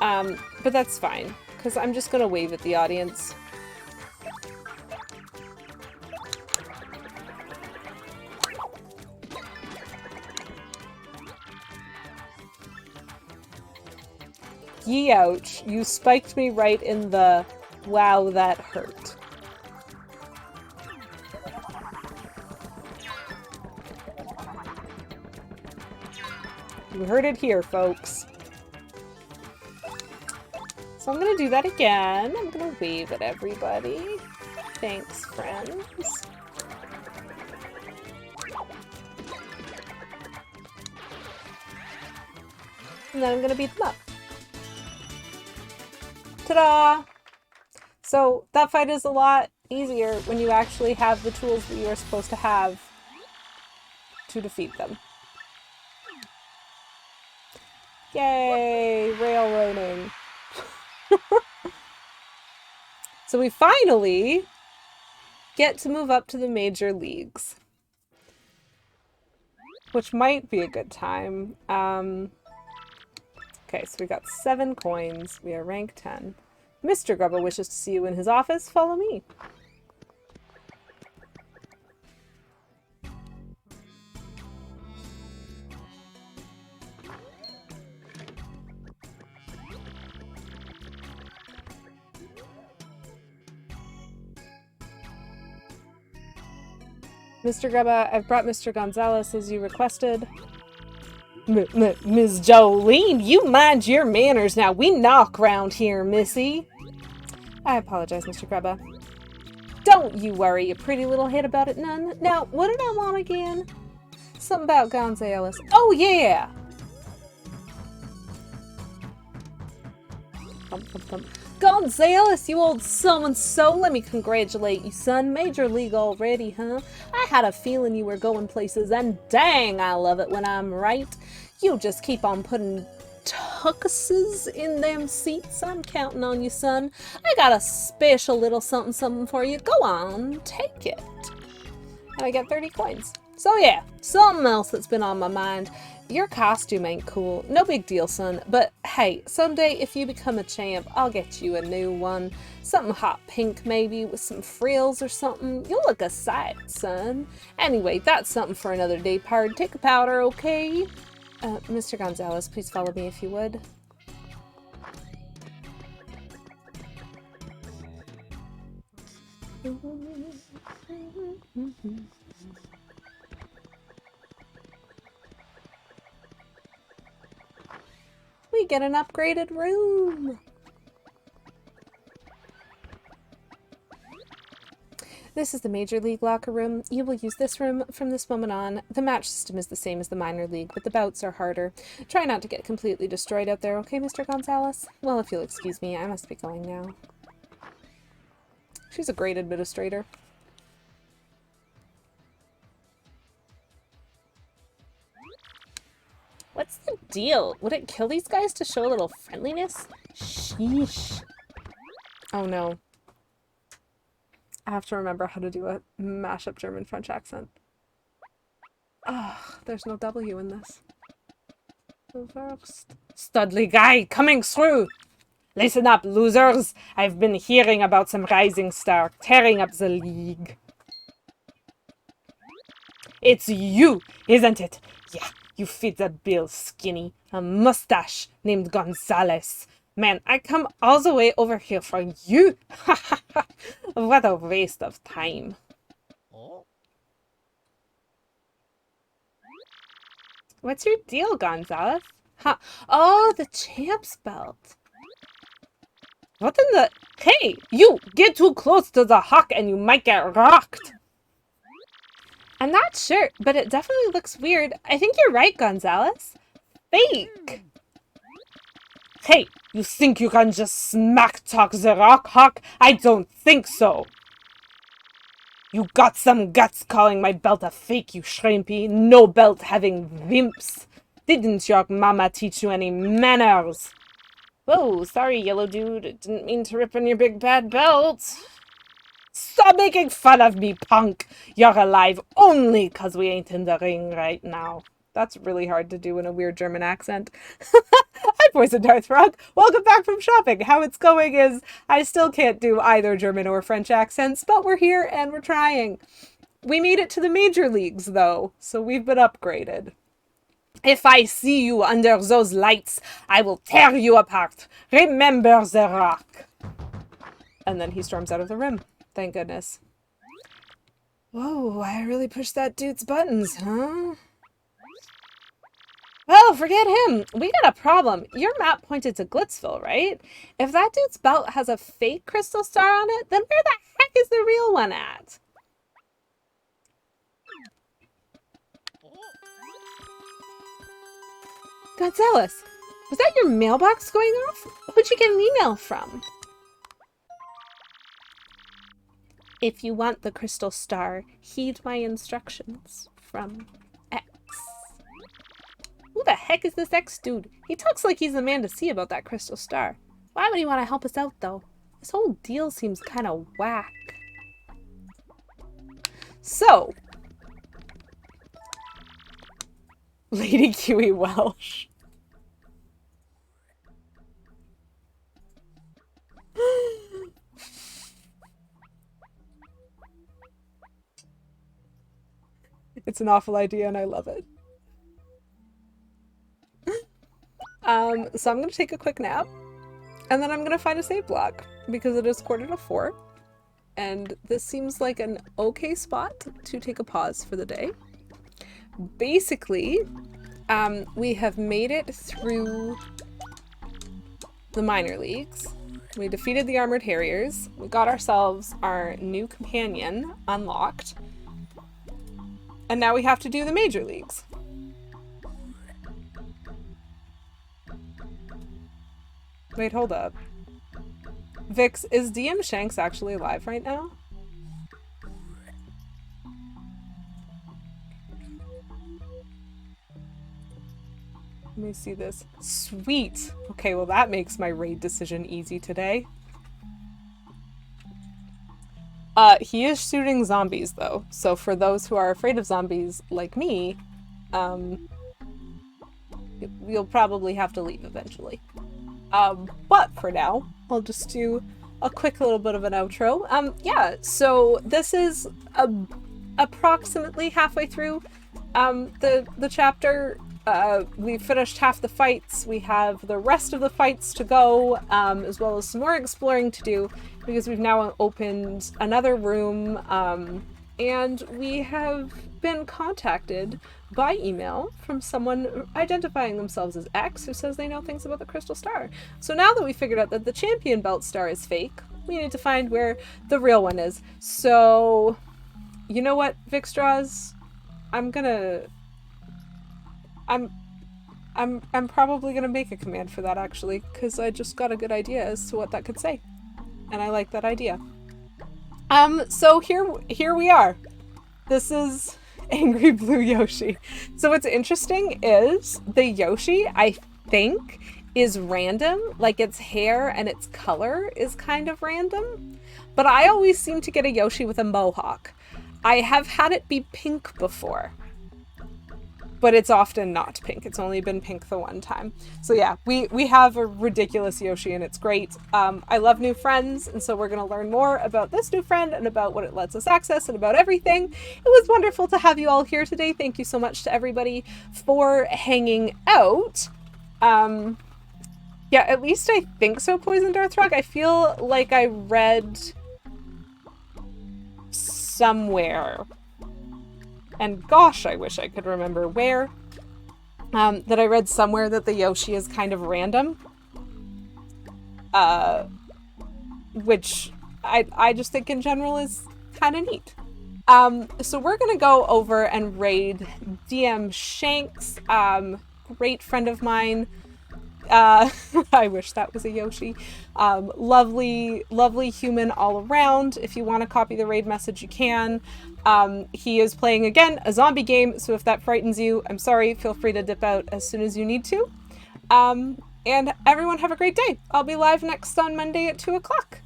But that's fine, because I'm just going to wave at the audience. Yee ouch, you spiked me right in the wow, that hurt. You heard it here, folks. So I'm gonna do that again. I'm gonna wave at everybody. Thanks, friends. And then I'm gonna beat them up. Ta-da! So that fight is a lot easier when you actually have the tools that you are supposed to have to defeat them. Yay! Railroading. So we finally get to move up to the major leagues. Which might be a good time. Okay, so we got 7 coins. We are rank 10. Mr. Grubba wishes to see you in his office. Follow me. Mr. Grubba, I've brought Mr. Gonzalez as you requested. Ms. Jolene, you mind your manners now. We knock round here, missy. I apologize, Mr. Grubba. Don't you worry, you pretty little head about it none. Now, what did I want again? Something about Gonzalez. Oh, yeah! Gonzalez, you old so-and-so, let me congratulate you, son. Major league already, huh? I had a feeling you were going places, and dang, I love it when I'm right. You just keep on putting tuckuses in them seats. I'm counting on you, son. I got a special little something for you. Go on, take it. And I get 30 coins. So yeah, something else that's been on my mind. Your costume ain't cool. No big deal, son. But hey, someday if you become a champ, I'll get you a new one. Something hot pink maybe with some frills or something. You'll look a sight, son. Anyway, that's something for another day, pard. Take a powder, okay? Mr. Gonzalez, please follow me if you would. We get an upgraded room! This is the Major League locker room. You will use this room from this moment on. The match system is the same as the minor league, but the bouts are harder. Try not to get completely destroyed out there, okay, Mr. Gonzalez? Well, if you'll excuse me, I must be going now. She's a great administrator. What's the deal? Would it kill these guys to show a little friendliness? Sheesh. Oh no. I have to remember how to do a mashup German-French accent. Ugh, there's no W in this. Studley guy coming through! Listen up, losers! I've been hearing about some rising star tearing up the league. It's you, isn't it? Yeah, you fit the bill, skinny. A mustache named Gonzales. Man, I come all the way over here for you. What a waste of time. What's your deal, Gonzales? Huh? Oh, the champ's belt. What in the... Hey, you! Get too close to the hawk and you might get rocked! I'm not sure, but it definitely looks weird. I think you're right, Gonzales. Fake! Hey, you think you can just smack talk the rock hawk? I don't think so! You got some guts calling my belt a fake, you shrimpy. No belt having wimps. Didn't your mama teach you any manners? Whoa, sorry, yellow dude. Didn't mean to rip on your big bad belt. Stop making fun of me, punk! You're alive only 'cause we ain't in the ring right now. That's really hard to do in a weird German accent. Hi, Poison Darth Frog. Welcome back from shopping. How it's going is I still can't do either German or French accents, but we're here and we're trying. We made it to the major leagues, though, so we've been upgraded. If I see you under those lights, I will tear you apart. Remember the rock. And then he storms out of the room. Thank goodness. Whoa, I really pushed that dude's buttons, huh? Well, forget him. We got a problem. Your map pointed to Glitzville, right? If that dude's belt has a fake crystal star on it, then where the heck is the real one at? Gonzales, was that your mailbox going off? Who'd you get an email from? If you want the crystal star, heed my instructions. From X. Who the heck is this X dude? He talks like he's the man to see about that crystal star. Why would he want to help us out, though? This whole deal seems kind of whack. So, Lady Kiwi Welsh. It's an awful idea and I love it. So I'm going to take a quick nap and then I'm going to find a save block because it is 3:45 and this seems like an okay spot to take a pause for the day. Basically, we have made it through the minor leagues. We defeated the Armored Harriers. We got ourselves our new companion unlocked. And now we have to do the major leagues. Wait, hold up. Vix, is DM Shanks actually alive right now? Let me see this. Sweet! Okay, well that makes my raid decision easy today. He is shooting zombies though, so for those who are afraid of zombies like me, you'll probably have to leave eventually. But for now, I'll just do a quick little bit of an outro. Yeah, so this is approximately halfway through the chapter. We finished half the fights. We have the rest of the fights to go, as well as some more exploring to do, because we've now opened another room, and we have been contacted by email from someone identifying themselves as X, who says they know things about the crystal star. So now that we figured out that the champion belt star is fake, we need to find where the real one is. So, you know what, Vixstraws? I'm probably gonna make a command for that actually, because I just got a good idea as to what that could say. And I like that idea. So here we are. This is Angry Blue Yoshi. So what's interesting is the Yoshi, I think, is random. Like its hair and its color is kind of random. But I always seem to get a Yoshi with a mohawk. I have had it be pink before. but it's often not pink. It's only been pink the one time. So yeah, we have a ridiculous Yoshi, and it's great. I love new friends, and so we're going to learn more about this new friend and about what it lets us access and about everything. It was wonderful to have you all here today. Thank you so much to everybody for hanging out. Yeah, at least I think so, Poisoned Earthrug. I feel like I read somewhere, and gosh, I wish I could remember where, that I read somewhere that the Yoshi is kind of random. Which I just think in general is kind of neat. So we're gonna go over and raid DM Shanks, great friend of mine. I wish that was a Yoshi. Lovely human all around. If you want to copy the raid message, you can. He is playing, again, a zombie game, so if that frightens you, I'm sorry, feel free to dip out as soon as you need to. And everyone have a great day. I'll be live next on Monday at 2 o'clock.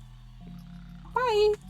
Bye!